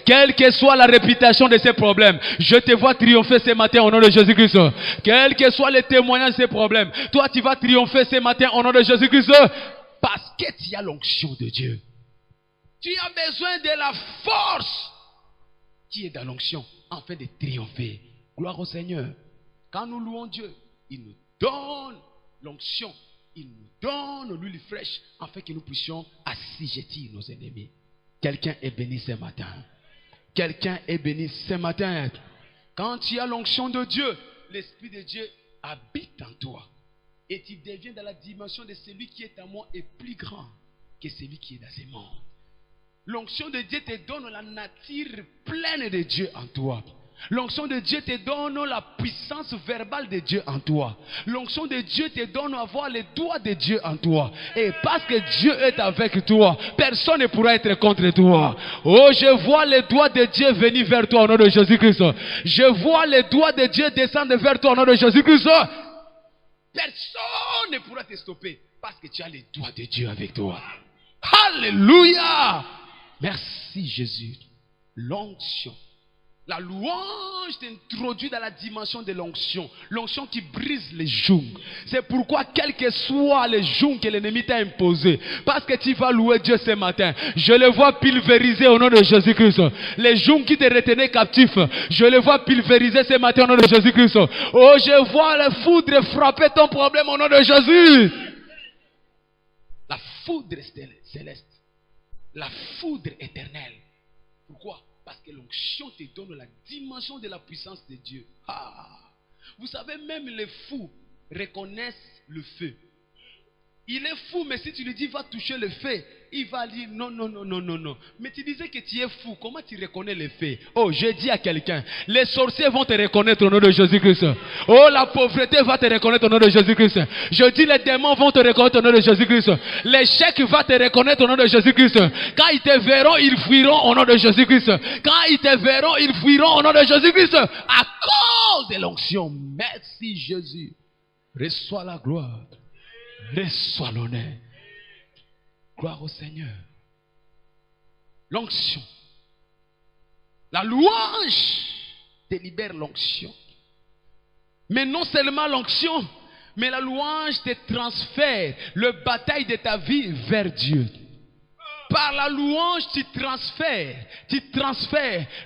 Quelle que soit la réputation de ces problèmes, je te vois triompher ce matin au nom de Jésus-Christ. Quels que soient les témoignages de ces problèmes, toi tu vas triompher ce matin au nom de Jésus-Christ. Parce que tu as l'onction de Dieu. Tu as besoin de la force qui est dans l'onction afin de triompher. Gloire au Seigneur. Quand nous louons Dieu, il nous donne l'onction. Il nous donne l'huile fraîche afin que nous puissions assujettir nos ennemis. Quelqu'un est béni ce matin. Quelqu'un est béni ce matin. Quand tu as l'onction de Dieu, l'Esprit de Dieu habite en toi. Et tu deviens dans la dimension de celui qui est en moi et plus grand que celui qui est dans ce monde. L'onction de Dieu te donne la nature pleine de Dieu en toi. L'onction de Dieu te donne la puissance verbale de Dieu en toi. L'onction de Dieu te donne à voir les doigts de Dieu en toi. Et parce que Dieu est avec toi, personne ne pourra être contre toi. Oh, je vois les doigts de Dieu venir vers toi au nom de Jésus-Christ. Je vois les doigts de Dieu descendre vers toi au nom de Jésus-Christ. Personne ne pourra te stopper parce que tu as les doigts de Dieu avec toi. Alléluia. Merci Jésus. L'onction. La louange t'introduit dans la dimension de l'onction. L'onction qui brise les jougs. C'est pourquoi, quel que soit les jougs que l'ennemi t'a imposé, parce que tu vas louer Dieu ce matin, je les vois pulvériser au nom de Jésus-Christ. Les jougs qui te retenaient captif, je les vois pulvériser ce matin au nom de Jésus-Christ. Oh, je vois la foudre frapper ton problème au nom de Jésus. La foudre céleste. La foudre éternelle. Pourquoi? Parce que l'onction te donne la dimension de la puissance de Dieu. Ah. Vous savez, même les fous reconnaissent le feu. Il est fou, mais si tu lui dis va toucher le feu, il va dire non, non, non, non, non, non. Mais tu disais que tu es fou, comment tu reconnais le feu? Oh, je dis à quelqu'un, les sorciers vont te reconnaître au nom de Jésus-Christ. Oh, la pauvreté va te reconnaître au nom de Jésus-Christ. Je dis les démons vont te reconnaître au nom de Jésus-Christ. L'échec va te reconnaître au nom de Jésus-Christ. Quand ils te verront, ils fuiront au nom de Jésus-Christ. Quand ils te verront, ils fuiront au nom de Jésus-Christ. À cause de l'onction. Merci Jésus. Reçois la gloire. Reçois l'honneur. Gloire au Seigneur. L'onction. La louange délibère l'onction. Mais non seulement l'onction, mais la louange te transfère le bataille de ta vie vers Dieu. Par la louange, tu transfères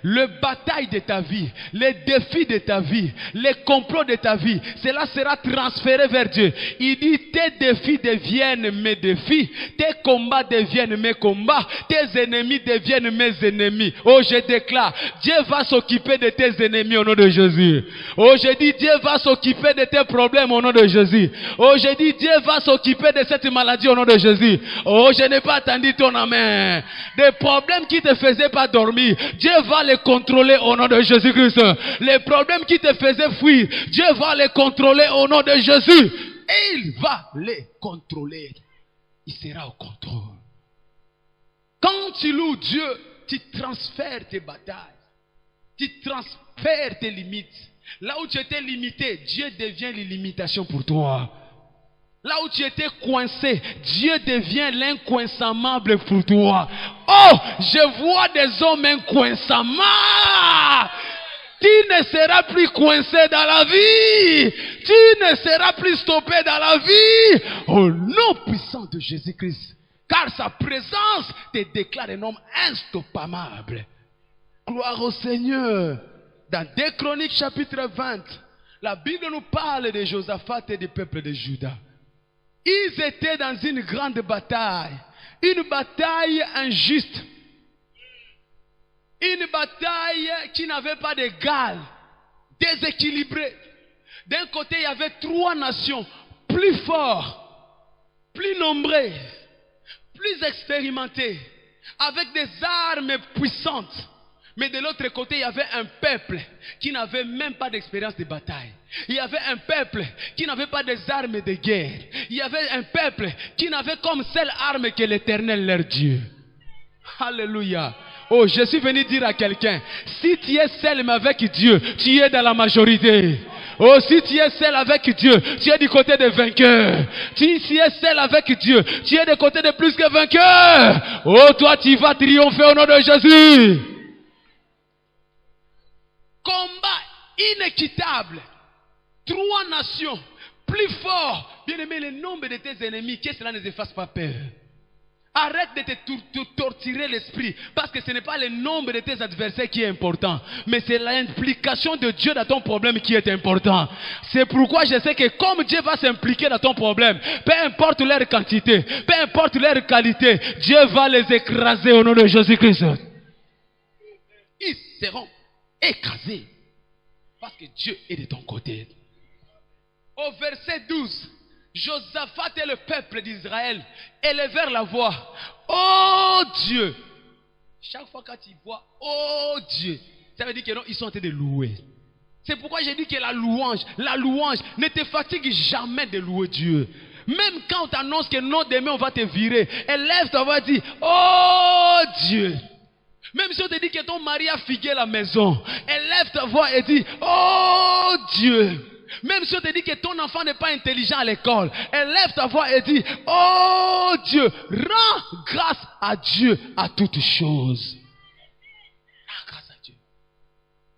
le bataille de ta vie, les défis de ta vie, les complots de ta vie. Cela sera transféré vers Dieu. Il dit, tes défis deviennent mes défis, tes combats deviennent mes combats, tes ennemis deviennent mes ennemis. Oh, je déclare, Dieu va s'occuper de tes ennemis au nom de Jésus. Oh, je dis, Dieu va s'occuper de tes problèmes au nom de Jésus. Oh, je dis, Dieu va s'occuper de cette maladie au nom de Jésus. Oh, je n'ai pas attendu ton amen. Des problèmes qui te faisaient pas dormir, Dieu va les contrôler au nom de Jésus-Christ. Les problèmes qui te faisaient fuir, Dieu va les contrôler au nom de Jésus. Et il va les contrôler. Il sera au contrôle. Quand tu loues Dieu, tu transfères tes batailles. Tu transfères tes limites. Là où tu étais limité, Dieu devient l'illimitation pour toi. Là où tu étais coincé, Dieu devient l'incoinçable pour toi. Oh, je vois des hommes incoinçables. Tu ne seras plus coincé dans la vie. Tu ne seras plus stoppé dans la vie. Au nom puissant de Jésus-Christ. Car sa présence te déclare un homme instoppable. Gloire au Seigneur. Dans 2 Chroniques chapitre 20, la Bible nous parle de Josaphat et du peuple de Juda. Ils étaient dans une grande bataille. Une bataille injuste. Une bataille qui n'avait pas d'égal. Déséquilibrée. D'un côté, il y avait 3 nations plus fortes, plus nombreuses, plus expérimentées, avec des armes puissantes. Mais de l'autre côté, il y avait un peuple qui n'avait même pas d'expérience de bataille. Il y avait un peuple qui n'avait pas des armes de guerre. Il y avait un peuple qui n'avait comme seule arme que l'Éternel leur Dieu. Alléluia. Oh, je suis venu dire à quelqu'un, si tu es seul mais avec Dieu, tu es dans la majorité. Oh, si tu es seul avec Dieu, tu es du côté des vainqueurs. Si tu es seul avec Dieu, tu es du côté des plus que vainqueurs. Oh, toi, tu vas triompher au nom de Jésus. Combat inéquitable. 3 nations plus forts. Bien aimé, le nombre de tes ennemis, que cela ne te fasse pas peur. Arrête de te torturer l'esprit. Parce que ce n'est pas le nombre de tes adversaires qui est important. Mais c'est l'implication de Dieu dans ton problème qui est important. C'est pourquoi je sais que comme Dieu va s'impliquer dans ton problème, peu importe leur quantité, peu importe leur qualité, Dieu va les écraser au nom de Jésus-Christ. Ils seront écrasés. Parce que Dieu est de ton côté. Au verset 12, Josaphat et le peuple d'Israël élevèrent la voix. Oh Dieu! Chaque fois quand tu vois oh Dieu, ça veut dire que non, ils sont en train de louer. C'est pourquoi j'ai dit que la louange, ne te fatigue jamais de louer Dieu. Même quand on t'annonce que non, demain on va te virer, élève ta voix et dis oh Dieu! Même si on te dit que ton mari a figué la maison, élève ta voix et dis oh Dieu! Même si on te dit que ton enfant n'est pas intelligent à l'école, élève ta voix et dis oh Dieu, rends grâce à Dieu à toutes choses. Rends grâce à Dieu.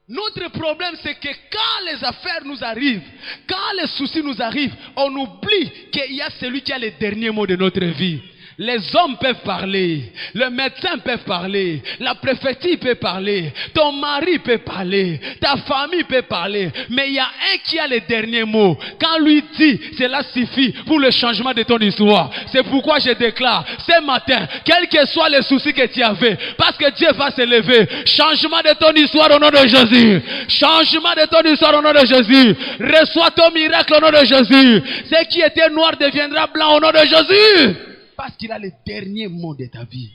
Notre problème, c'est que quand les affaires nous arrivent, quand les soucis nous arrivent, on oublie qu'il y a celui qui a les derniers mots de notre vie. Les hommes peuvent parler, le médecin peut parler, la préfecture peut parler, ton mari peut parler, ta famille peut parler, mais il y a un qui a les derniers mots. Quand lui dit, cela suffit pour le changement de ton histoire. C'est pourquoi je déclare ce matin, quels que soient les soucis que tu avais, parce que Dieu va se lever, changement de ton histoire au nom de Jésus. Changement de ton histoire au nom de Jésus. Reçois ton miracle au nom de Jésus. Ce qui était noir deviendra blanc au nom de Jésus. Parce qu'il a les derniers mots de ta vie.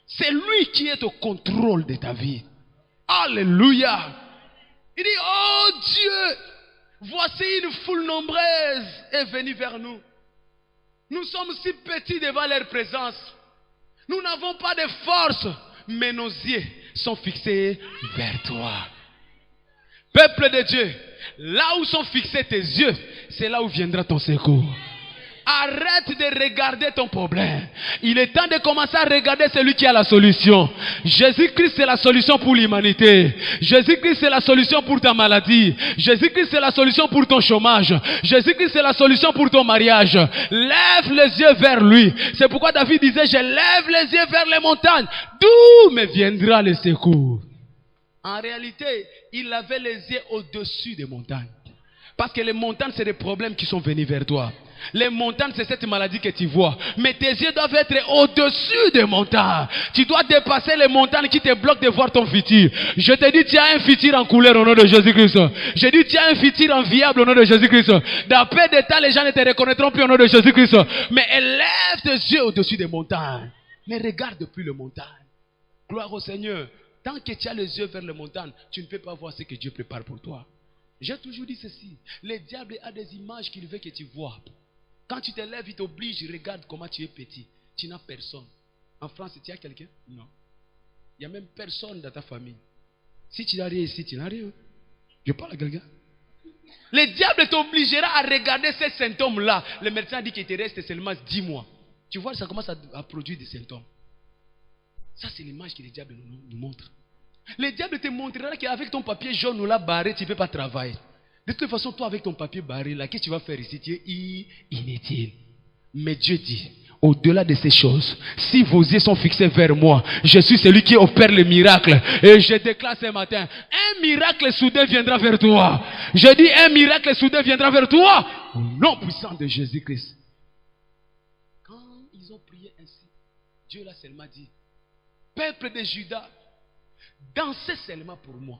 C'est lui qui est au contrôle de ta vie. Alléluia. Il dit, oh Dieu, voici une foule nombreuse est venue vers nous. Nous sommes si petits devant leur présence. Nous n'avons pas de force, mais nos yeux sont fixés vers toi. Peuple de Dieu, là où sont fixés tes yeux, c'est là où viendra ton secours. Arrête de regarder ton problème. Il est temps de commencer à regarder celui qui a la solution. Jésus-Christ, c'est la solution pour l'humanité. Jésus-Christ, c'est la solution pour ta maladie. Jésus-Christ, c'est la solution pour ton chômage. Jésus-Christ, c'est la solution pour ton mariage. Lève les yeux vers lui. C'est pourquoi David disait, je lève les yeux vers les montagnes. D'où me viendra le secours? En réalité, il avait les yeux au-dessus des montagnes. Parce que les montagnes, c'est des problèmes qui sont venus vers toi. Les montagnes, c'est cette maladie que tu vois. Mais tes yeux doivent être au-dessus des montagnes. Tu dois dépasser les montagnes qui te bloquent de voir ton futur. Je te dis, tu as un futur en couleur au nom de Jésus-Christ. Je dis, tu as un futur enviable au nom de Jésus-Christ. D'après des temps, les gens ne te reconnaîtront plus au nom de Jésus-Christ. Mais élève tes yeux au-dessus des montagnes. Ne regarde plus les montagnes. Gloire au Seigneur. Tant que tu as les yeux vers les montagnes, tu ne peux pas voir ce que Dieu prépare pour toi. J'ai toujours dit ceci. Le diable a des images qu'il veut que tu vois. Quand tu te lèves, il t'oblige, regarde comment tu es petit. Tu n'as personne. En France, tu as quelqu'un? Non. Il n'y a même personne dans ta famille. Si tu n'as rien ici, tu n'as rien. Je parle à quelqu'un. Le diable t'obligera à regarder ces symptômes-là. Le médecin dit qu'il te reste seulement 10 mois. Tu vois, ça commence à produire des symptômes. Ça, c'est l'image que le diable nous montre. Le diable te montrera qu'avec ton papier jaune ou là barré, tu ne peux pas travailler. De toute façon, toi avec ton papier barré, là, qu'est-ce que tu vas faire ici? Tu es inutile. Mais Dieu dit, au-delà de ces choses, si vos yeux sont fixés vers moi, je suis celui qui opère le miracle. Et je déclare ce matin, un miracle soudain viendra vers toi. Je dis, un miracle soudain viendra vers toi. Au nom puissant de Jésus-Christ. Quand ils ont prié ainsi, Dieu l'a seulement dit, peuple de Juda, dansez seulement pour moi.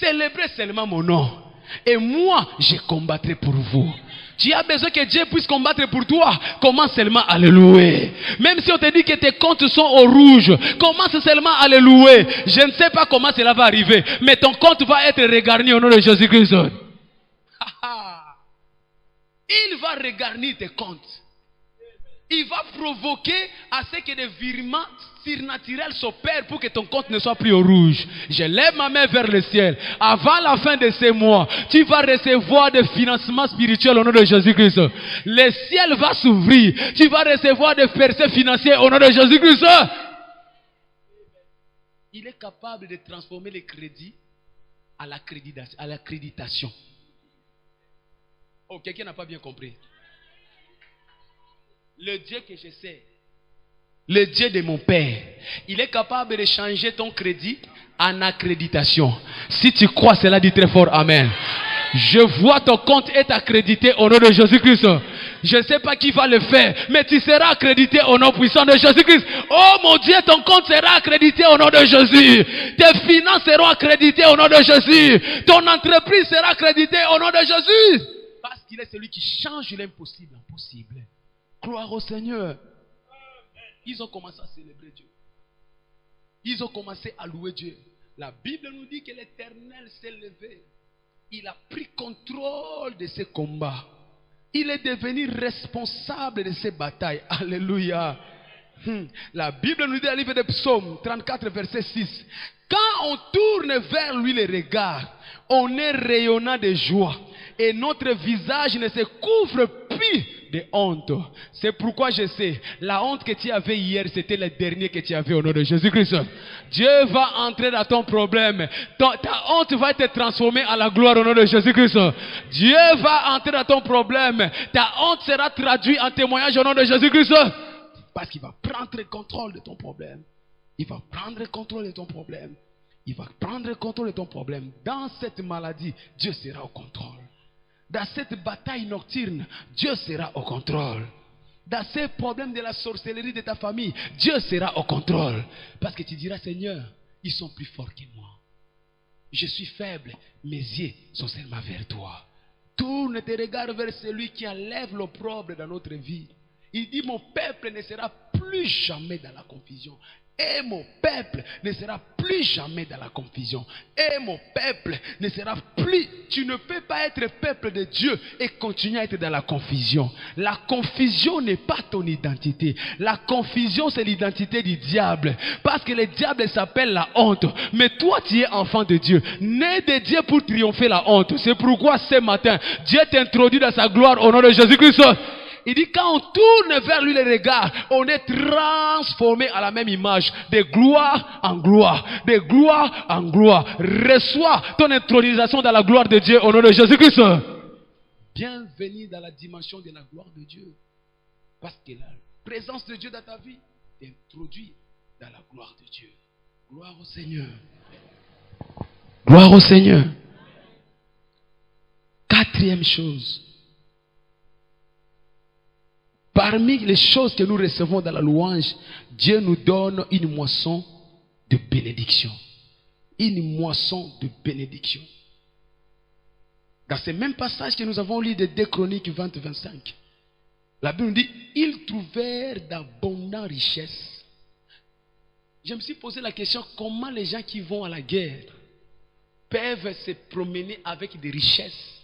Célébrez seulement mon nom. Et moi, je combattrai pour vous. Tu as besoin que Dieu puisse combattre pour toi. Commence seulement à le louer. Même si on te dit que tes comptes sont au rouge, commence seulement à le louer. Je ne sais pas comment cela va arriver, mais ton compte va être regarni au nom de Jésus-Christ. Il va regarnir tes comptes. Il va provoquer à ce que des virements surnaturels s'opèrent pour que ton compte ne soit plus au rouge. Je lève ma main vers le ciel. Avant la fin de ces mois, tu vas recevoir des financements spirituels au nom de Jésus-Christ. Le ciel va s'ouvrir. Tu vas recevoir des percées financières au nom de Jésus-Christ. Il est capable de transformer les crédits à l'accréditation. Oh, quelqu'un n'a pas bien compris. Le Dieu que je sais, le Dieu de mon Père, il est capable de changer ton crédit en accréditation. Si tu crois cela, dis très fort Amen. Je vois ton compte être accrédité au nom de Jésus-Christ. Je ne sais pas qui va le faire, mais tu seras accrédité au nom puissant de Jésus-Christ. Oh mon Dieu, ton compte sera accrédité au nom de Jésus. Tes finances seront accréditées au nom de Jésus. Ton entreprise sera accréditée au nom de Jésus. Parce qu'il est celui qui change l'impossible en possible. Gloire au Seigneur. Ils ont commencé à célébrer Dieu. Ils ont commencé à louer Dieu. La Bible nous dit que l'Éternel s'est levé. Il a pris contrôle de ces combats. Il est devenu responsable de ces batailles. Alléluia. La Bible nous dit dans le livre de Psaume 34 verset 6. Quand on tourne vers lui les regards, on est rayonnant de joie. Et notre visage ne se couvre rempli de honte. C'est pourquoi je sais, la honte que tu avais hier, c'était le dernier que tu avais au nom de Jésus-Christ. Dieu va entrer dans ton problème. Ta honte va être transformée à la gloire au nom de Jésus-Christ. Dieu va entrer dans ton problème. Ta honte sera traduite en témoignage au nom de Jésus-Christ. Parce qu'il va prendre le contrôle de ton problème. Il va prendre le contrôle de ton problème. Il va prendre le contrôle de ton problème. Dans cette maladie, Dieu sera au contrôle. Dans cette bataille nocturne, Dieu sera au contrôle. Dans ces problèmes de la sorcellerie de ta famille, Dieu sera au contrôle. Parce que tu diras, Seigneur, ils sont plus forts que moi. Je suis faible, mes yeux sont seulement vers toi. Tourne tes regards vers celui qui enlève l'opprobre dans notre vie. Il dit, mon peuple ne sera plus jamais dans la confusion. Et mon peuple ne sera plus jamais dans la confusion. Et mon peuple ne sera plus... Tu ne peux pas être peuple de Dieu et continuer à être dans la confusion. La confusion n'est pas ton identité. La confusion, c'est l'identité du diable. Parce que le diable s'appelle la honte. Mais toi, tu es enfant de Dieu. Né de Dieu pour triompher la honte. C'est pourquoi ce matin, Dieu t'introduit dans sa gloire au nom de Jésus-Christ. Il dit, quand on tourne vers lui les regards, on est transformé à la même image, de gloire en gloire, de gloire en gloire. Reçois ton intronisation dans la gloire de Dieu au nom de Jésus-Christ. Bienvenue dans la dimension de la gloire de Dieu. Parce que la présence de Dieu dans ta vie t'introduit dans la gloire de Dieu. Gloire au Seigneur. Gloire au Seigneur. Quatrième chose. Parmi les choses que nous recevons dans la louange, Dieu nous donne une moisson de bénédiction. Une moisson de bénédiction. Dans ce même passage que nous avons lu de 2 Chroniques 20-25, la Bible nous dit, ils trouvèrent d'abondantes richesses. Je me suis posé la question, comment les gens qui vont à la guerre peuvent se promener avec des richesses?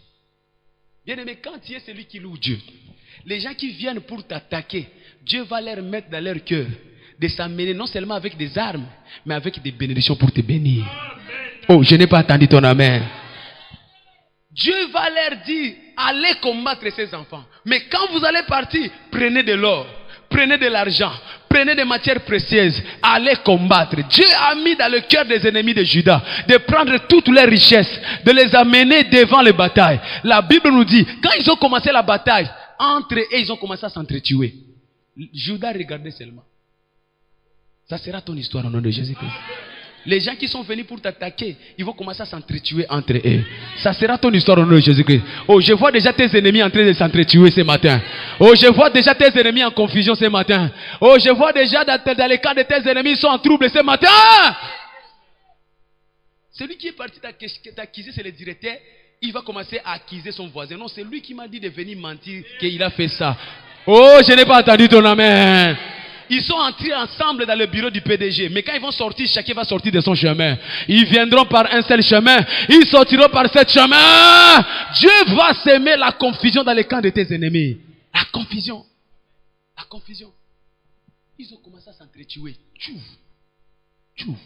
Bien aimé, quand tu es celui qui loue Dieu, les gens qui viennent pour t'attaquer, Dieu va leur mettre dans leur cœur de s'amener non seulement avec des armes, mais avec des bénédictions pour te bénir. Oh, je n'ai pas entendu ton amen. Dieu va leur dire, allez combattre ces enfants. Mais quand vous allez partir, prenez de l'or, prenez de l'argent, prenez des matières précieuses, allez combattre. Dieu a mis dans le cœur des ennemis de Juda de prendre toutes leurs richesses, de les amener devant les batailles. La Bible nous dit, quand ils ont commencé la bataille, entre eux, ils ont commencé à s'entretuer. Judas regardait seulement. Ça sera ton histoire au nom de Jésus-Christ. Les gens qui sont venus pour t'attaquer, ils vont commencer à s'entretuer entre eux. Ça sera ton histoire au nom de Jésus-Christ. Oh, je vois déjà tes ennemis en train de s'entretuer ce matin. Oh, je vois déjà tes ennemis en confusion ce matin. Oh, je vois déjà dans les cas de tes ennemis, ils sont en trouble ce matin. Celui qui est parti t'accuser, c'est le directeur. Il va commencer à accuser son voisin. Non, c'est lui qui m'a dit de venir mentir qu'il a fait ça. Oh, je n'ai pas entendu ton amen. Ils sont entrés ensemble dans le bureau du PDG. Mais quand ils vont sortir, chacun va sortir de son chemin. Ils viendront par un seul chemin. Ils sortiront par ce chemin. Dieu va semer la confusion dans les camps de tes ennemis. La confusion. La confusion. Ils ont commencé à s'entretuer. Tchouf. Tchouf.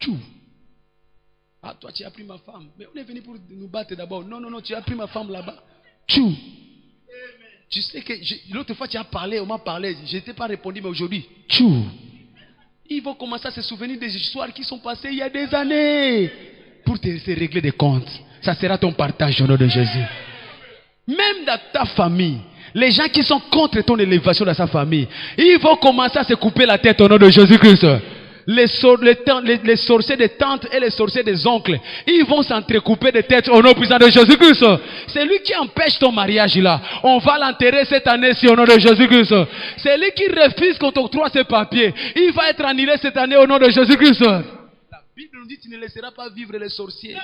Tchouf. Ah, toi, tu as pris ma femme. Mais on est venu pour nous battre d'abord. Non, non, non, tu as pris ma femme là-bas. Tchou. Tu sais que l'autre fois, tu as parlé, on m'a parlé. Je n'étais pas répondu, mais aujourd'hui, tchou. Ils vont commencer à se souvenir des histoires qui sont passées il y a des années. Pour te régler des comptes. Ça sera ton partage au nom de Jésus. Même dans ta famille, les gens qui sont contre ton élévation dans sa famille, ils vont commencer à se couper la tête au nom de Jésus-Christ. Les sorciers des tantes et les sorciers des oncles, ils vont s'entrecouper des têtes au nom puissant de Jésus-Christ. C'est lui qui empêche ton mariage là. On va l'enterrer cette année-ci au nom de Jésus-Christ. C'est lui qui refuse qu'on t'octroie ses papiers. Il va être annulé cette année au nom de Jésus-Christ. La Bible nous dit, tu ne laisseras pas vivre les sorciers.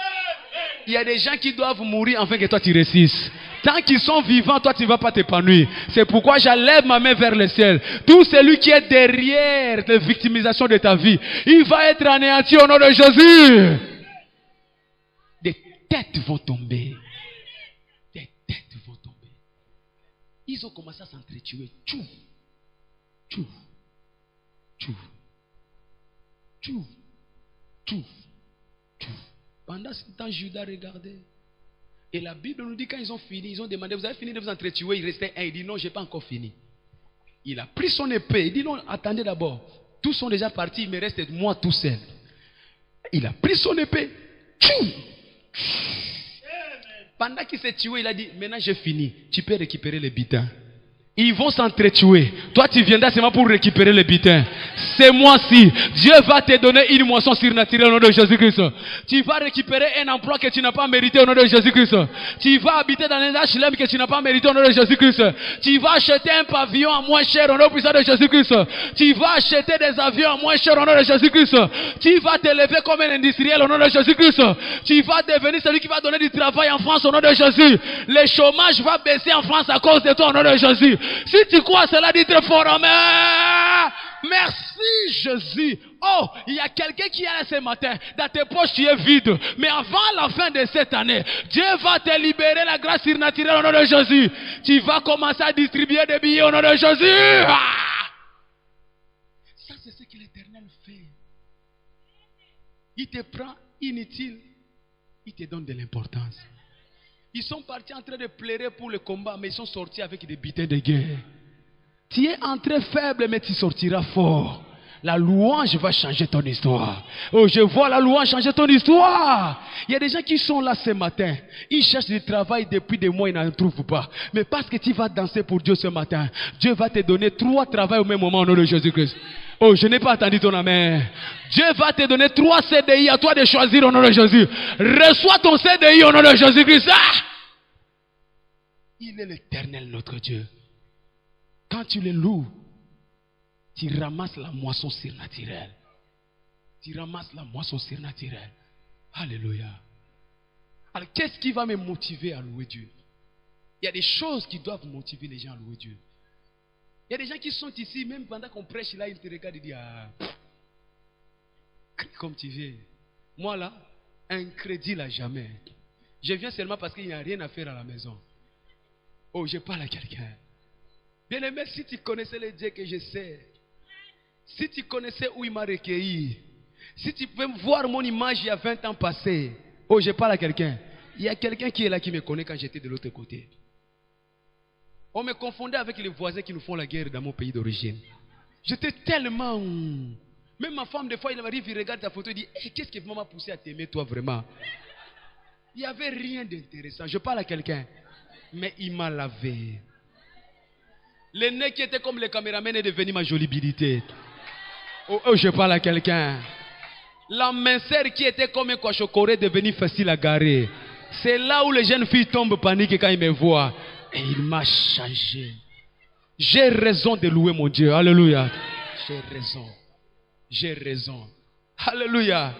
Il y a des gens qui doivent mourir afin que toi tu réussisses. Tant qu'ils sont vivants, toi tu ne vas pas t'épanouir. C'est pourquoi j'enlève ma main vers le ciel. Tout celui qui est derrière la victimisation de ta vie, il va être anéanti au nom de Jésus. Des têtes vont tomber. Des têtes vont tomber. Ils ont commencé à s'entretuer. Tchou. Tchou. Tchou. Tchou. Tchou. Tchou. Pendant ce temps, Judas regardait. Et la Bible nous dit quand ils ont fini, ils ont demandé, vous avez fini de vous entretuer, il restait un. Il dit non, je n'ai pas encore fini. Il a pris son épée, il dit non, attendez d'abord. Tous sont déjà partis, il me reste moi tout seul. Il a pris son épée. Pendant qu'il s'est tué, il a dit, maintenant j'ai fini, tu peux récupérer les butins. Ils vont s'entretuer. Toi, tu viendras seulement pour récupérer les butins. C'est moi-ci. Dieu va te donner une moisson surnaturelle au nom de Jésus-Christ. Tu vas récupérer un emploi que tu n'as pas mérité au nom de Jésus-Christ. Tu vas habiter dans un HLM que tu n'as pas mérité au nom de Jésus-Christ. Tu vas acheter un pavillon à moins cher au nom puissant de Jésus-Christ. Tu vas acheter des avions à moins cher au nom de Jésus-Christ. Tu vas t'élever comme un industriel au nom de Jésus-Christ. Tu vas devenir celui qui va donner du travail en France au nom de Jésus. Le chômage va baisser en France à cause de toi au nom de Jésus. Si tu crois cela, dis très fort amen. Merci Jésus. Oh, il y a quelqu'un qui est là ce matin. Dans tes poches, tu es vide. Mais avant la fin de cette année, Dieu va te libérer la grâce surnaturelle au nom de Jésus. Tu vas commencer à distribuer des billets au nom de Jésus. Ça, c'est ce que l'Éternel fait. Il te prend inutile. Il te donne de l'importance. Ils sont partis en train de pleurer pour le combat, mais ils sont sortis avec des butins de guerre. Tu es entré faible, mais tu sortiras fort. La louange va changer ton histoire. Oh, je vois la louange changer ton histoire. Il y a des gens qui sont là ce matin. Ils cherchent du travail depuis des mois, ils n'en trouvent pas. Mais parce que tu vas danser pour Dieu ce matin, Dieu va te donner 3 travails au même moment au nom de Jésus-Christ. Oh, je n'ai pas entendu ton amen. Dieu va te donner 3 CDI, à toi de choisir au nom de Jésus. Reçois ton CDI au nom de Jésus-Christ. Il est l'Éternel notre Dieu. Quand tu le loues, tu ramasses la moisson surnaturelle. Tu ramasses la moisson surnaturelle. Alléluia. Alors, qu'est-ce qui va me motiver à louer Dieu? Il y a des choses qui doivent motiver les gens à louer Dieu. Il y a des gens qui sont ici, même pendant qu'on prêche là, ils te regardent et disent, comme tu veux. Moi là, un crédit là jamais. Je viens seulement parce qu'il n'y a rien à faire à la maison. Oh, je parle à quelqu'un. Bien aimé, si tu connaissais le Dieu que je sais, si tu connaissais où il m'a recueilli, si tu pouvais voir mon image il y a 20 ans passés, oh, je parle à quelqu'un. Il y a quelqu'un qui est là qui me connaît quand j'étais de l'autre côté. On me confondait avec les voisins qui nous font la guerre dans mon pays d'origine. J'étais tellement... Même ma femme, des fois, il arrive, il regarde ta photo, il dit, hey, qu'est-ce qui m'a poussé à t'aimer, toi, vraiment? Il n'y avait rien d'intéressant. Je parle à quelqu'un. Mais il m'a lavé. Le nez qui était comme le caméraman est devenu ma jolibilité. Oh, oh, je parle à quelqu'un. La minceur qui était comme un cochocoré est devenue facile à garer. C'est là où les jeunes filles tombent paniquées quand ils me voient. Et il m'a changé. J'ai raison de louer mon Dieu. Alléluia. J'ai raison. J'ai raison. Alléluia.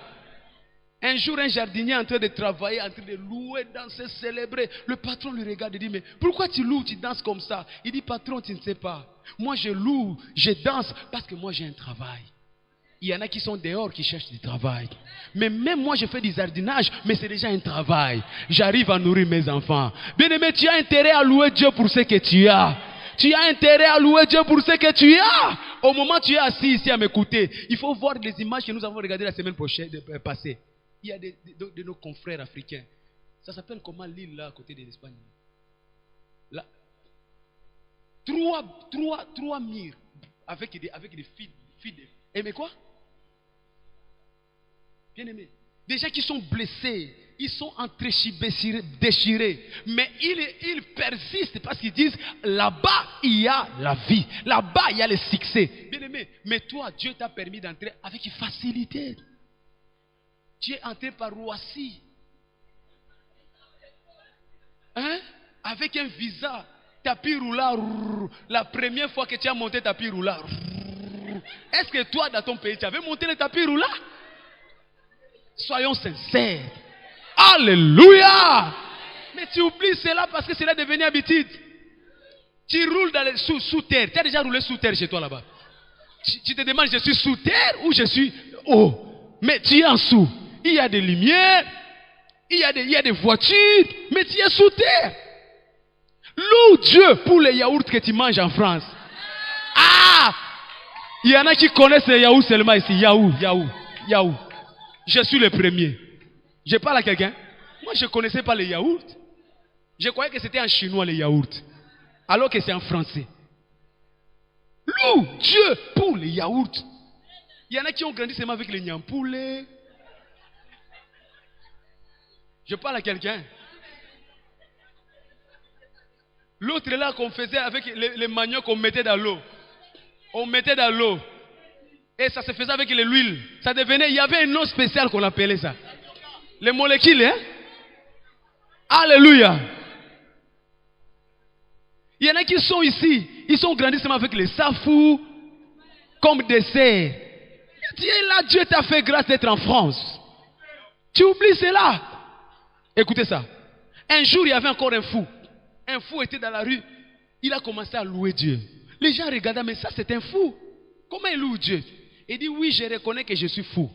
Un jour, un jardinier en train de travailler, en train de louer, danser, célébrer. Le patron lui regarde et dit, mais pourquoi tu loues, tu danses comme ça? Il dit, patron, tu ne sais pas. Moi, je loue, je danse parce que moi, j'ai un travail. Il y en a qui sont dehors, qui cherchent du travail. Mais même moi, je fais du jardinage, mais c'est déjà un travail. J'arrive à nourrir mes enfants. Bien-aimé, tu as intérêt à louer Dieu pour ce que tu as. Tu as intérêt à louer Dieu pour ce que tu as. Au moment où tu es assis ici à m'écouter, il faut voir les images que nous avons regardées la semaine passée. Il y a de nos confrères africains. Ça s'appelle comment l'île là, à côté de l'Espagne? Là. Trois murs avec des filles. Mais quoi? Bien aimé. Des gens qui sont blessés, ils sont déchirés, mais ils persistent parce qu'ils disent là-bas il y a la vie, là-bas il y a le succès. Bien aimé, mais toi, Dieu t'a permis d'entrer avec facilité. Tu es entré par Roissy, hein? Avec un visa, tapis roulant. La première fois que tu as monté tapis roulant, est-ce que toi dans ton pays tu avais monté le tapis roulant? Soyons sincères. Alléluia. Mais tu oublies cela parce que cela est devenu habitude. Tu roules sous terre. Tu as déjà roulé sous terre chez toi là-bas. Tu te demandes, je suis sous terre ou je suis haut? Mais tu es en dessous. Il y a des lumières. Il y a des voitures. Mais tu es sous terre. Loue Dieu pour les yaourts que tu manges en France. Ah! Il y en a qui connaissent les yaourts seulement ici. Yaourt. Je suis le premier. Je parle à quelqu'un. Moi, je ne connaissais pas les yaourts. Je croyais que c'était en chinois les yaourts. Alors que c'est en français. Loue Dieu pour les yaourts. Il y en a qui ont grandi seulement avec les nyampoulés. Je parle à quelqu'un. L'autre est là qu'on faisait avec les maniocs qu'on mettait dans l'eau. On mettait dans l'eau. Et ça se faisait avec l'huile. Ça devenait, il y avait un nom spécial qu'on appelait ça. Les molécules, hein? Alléluia. Il y en a qui sont ici. Ils sont grandis seulement avec les safou comme dessert. Dieu là, Dieu t'a fait grâce d'être en France. Tu oublies cela. Écoutez ça. Un jour, il y avait encore un fou. Un fou était dans la rue. Il a commencé à louer Dieu. Les gens regardaient, mais ça c'est un fou. Comment il loue Dieu? Il dit, oui, je reconnais que je suis fou.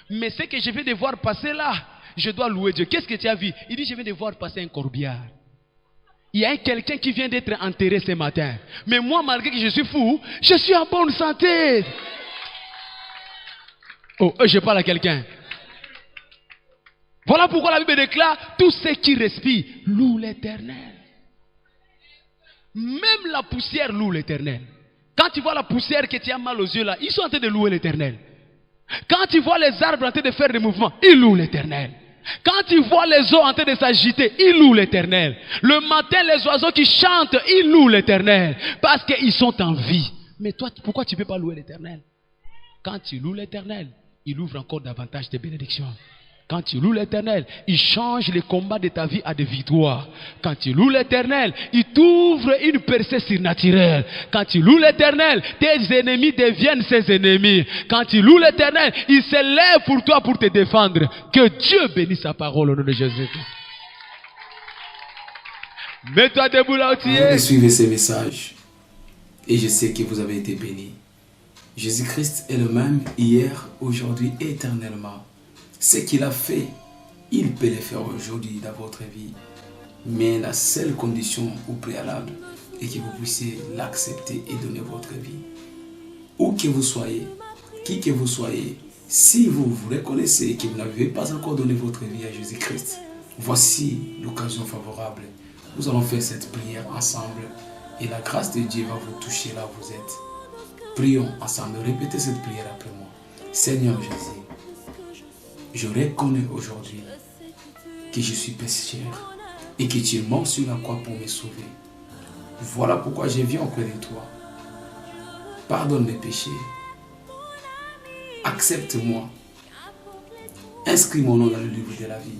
Mais ce que je viens de voir passer là, je dois louer Dieu. Qu'est-ce que tu as vu? Il dit, je viens de voir passer un corbillard. Il y a quelqu'un qui vient d'être enterré ce matin. Mais moi, malgré que je suis fou, je suis en bonne santé. Oh, je parle à quelqu'un. Voilà pourquoi la Bible déclare, tous ceux qui respirent louent l'Éternel. Même la poussière loue l'Éternel. Quand tu vois la poussière que tu as mal aux yeux là, ils sont en train de louer l'Éternel. Quand tu vois les arbres en train de faire des mouvements, ils louent l'Éternel. Quand tu vois les eaux en train de s'agiter, ils louent l'Éternel. Le matin, les oiseaux qui chantent, ils louent l'Éternel. Parce qu'ils sont en vie. Mais toi, pourquoi tu ne peux pas louer l'Éternel? Quand tu loues l'Éternel, il ouvre encore davantage de bénédictions. Quand tu loues l'Éternel, il change les combats de ta vie à des victoires. Quand tu loues l'Éternel, il t'ouvre une percée surnaturelle. Quand tu loues l'Éternel, tes ennemis deviennent ses ennemis. Quand tu loues l'Éternel, il se lève pour toi pour te défendre. Que Dieu bénisse sa parole au nom de Jésus. Mets-toi debout là où tu es. Suivez ces messages. Et je sais que vous avez été bénis. Jésus-Christ est le même hier, aujourd'hui et éternellement. Ce qu'il a fait, il peut le faire aujourd'hui dans votre vie. Mais la seule condition au préalable est que vous puissiez l'accepter et donner votre vie. Où que vous soyez, qui que vous soyez, si vous vous reconnaissez que vous n'avez pas encore donné votre vie à Jésus-Christ, voici l'occasion favorable. Nous allons faire cette prière ensemble et la grâce de Dieu va vous toucher là où vous êtes. Prions ensemble, répétez cette prière après moi. Seigneur Jésus, je reconnais aujourd'hui que je suis pécheur et que tu es mort sur la croix pour me sauver. Voilà pourquoi je viens auprès de toi. Pardonne mes péchés. Accepte-moi. Inscris mon nom dans le livre de la vie.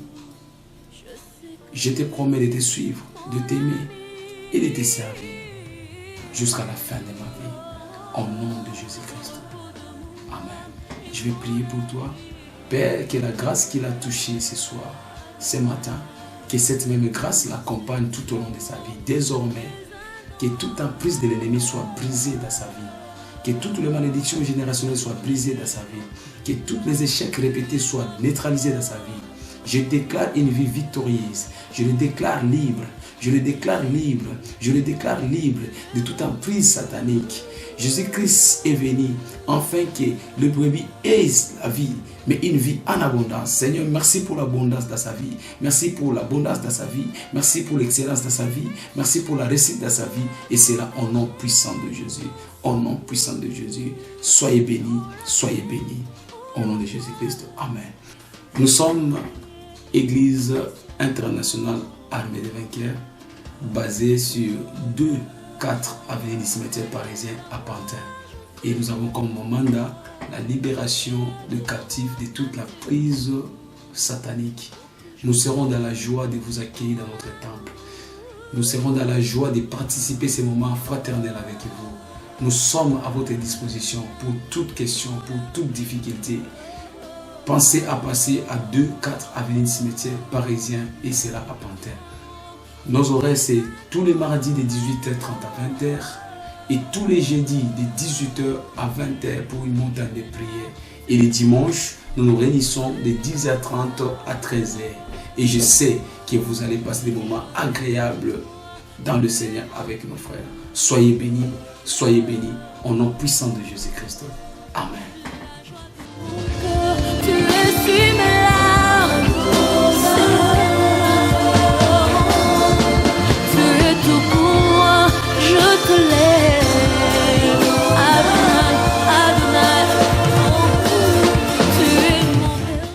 Je te promets de te suivre, de t'aimer et de te servir jusqu'à la fin de ma vie. Au nom de Jésus-Christ. Amen. Je vais prier pour toi. Père, que la grâce qu'il a touchée ce soir, ce matin, que cette même grâce l'accompagne tout au long de sa vie. Désormais, que toute emprise de l'ennemi soit brisée dans sa vie. Que toutes les malédictions générationnelles soient brisées dans sa vie. Que tous les échecs répétés soient neutralisés dans sa vie. Je déclare une vie victorieuse. Je le déclare libre. Je le déclare libre. Je le déclare libre de toute emprise satanique. Jésus-Christ est venu afin que le brebis ait la vie, mais une vie en abondance. Seigneur, merci pour l'abondance de sa vie. Merci pour l'abondance de sa vie. Merci pour l'excellence de sa vie. Merci pour la réussite de sa vie. Et c'est là au nom puissant de Jésus. Au nom puissant de Jésus. Soyez bénis. Soyez bénis. Au nom de Jésus-Christ. Amen. Nous sommes Église internationale armée des vainqueurs, basée sur 4 avenue du cimetière parisien à Pantin. Et nous avons comme mandat la libération de captifs de toute la prise satanique. Nous serons dans la joie de vous accueillir dans notre temple. Nous serons dans la joie de participer à ces moments fraternels avec vous. Nous sommes à votre disposition pour toute question, pour toute difficulté. Pensez à passer à 4 avenue du cimetière parisien et c'est là à Pantin. Nos horaires, c'est tous les mardis de 18h30 à 20h et tous les jeudis de 18h à 20h pour une montagne de prière. Et les dimanches, nous nous réunissons de 10h30 à 13h. Et je sais que vous allez passer des moments agréables dans le Seigneur avec nos frères. Soyez bénis au nom puissant de Jésus-Christ. Amen.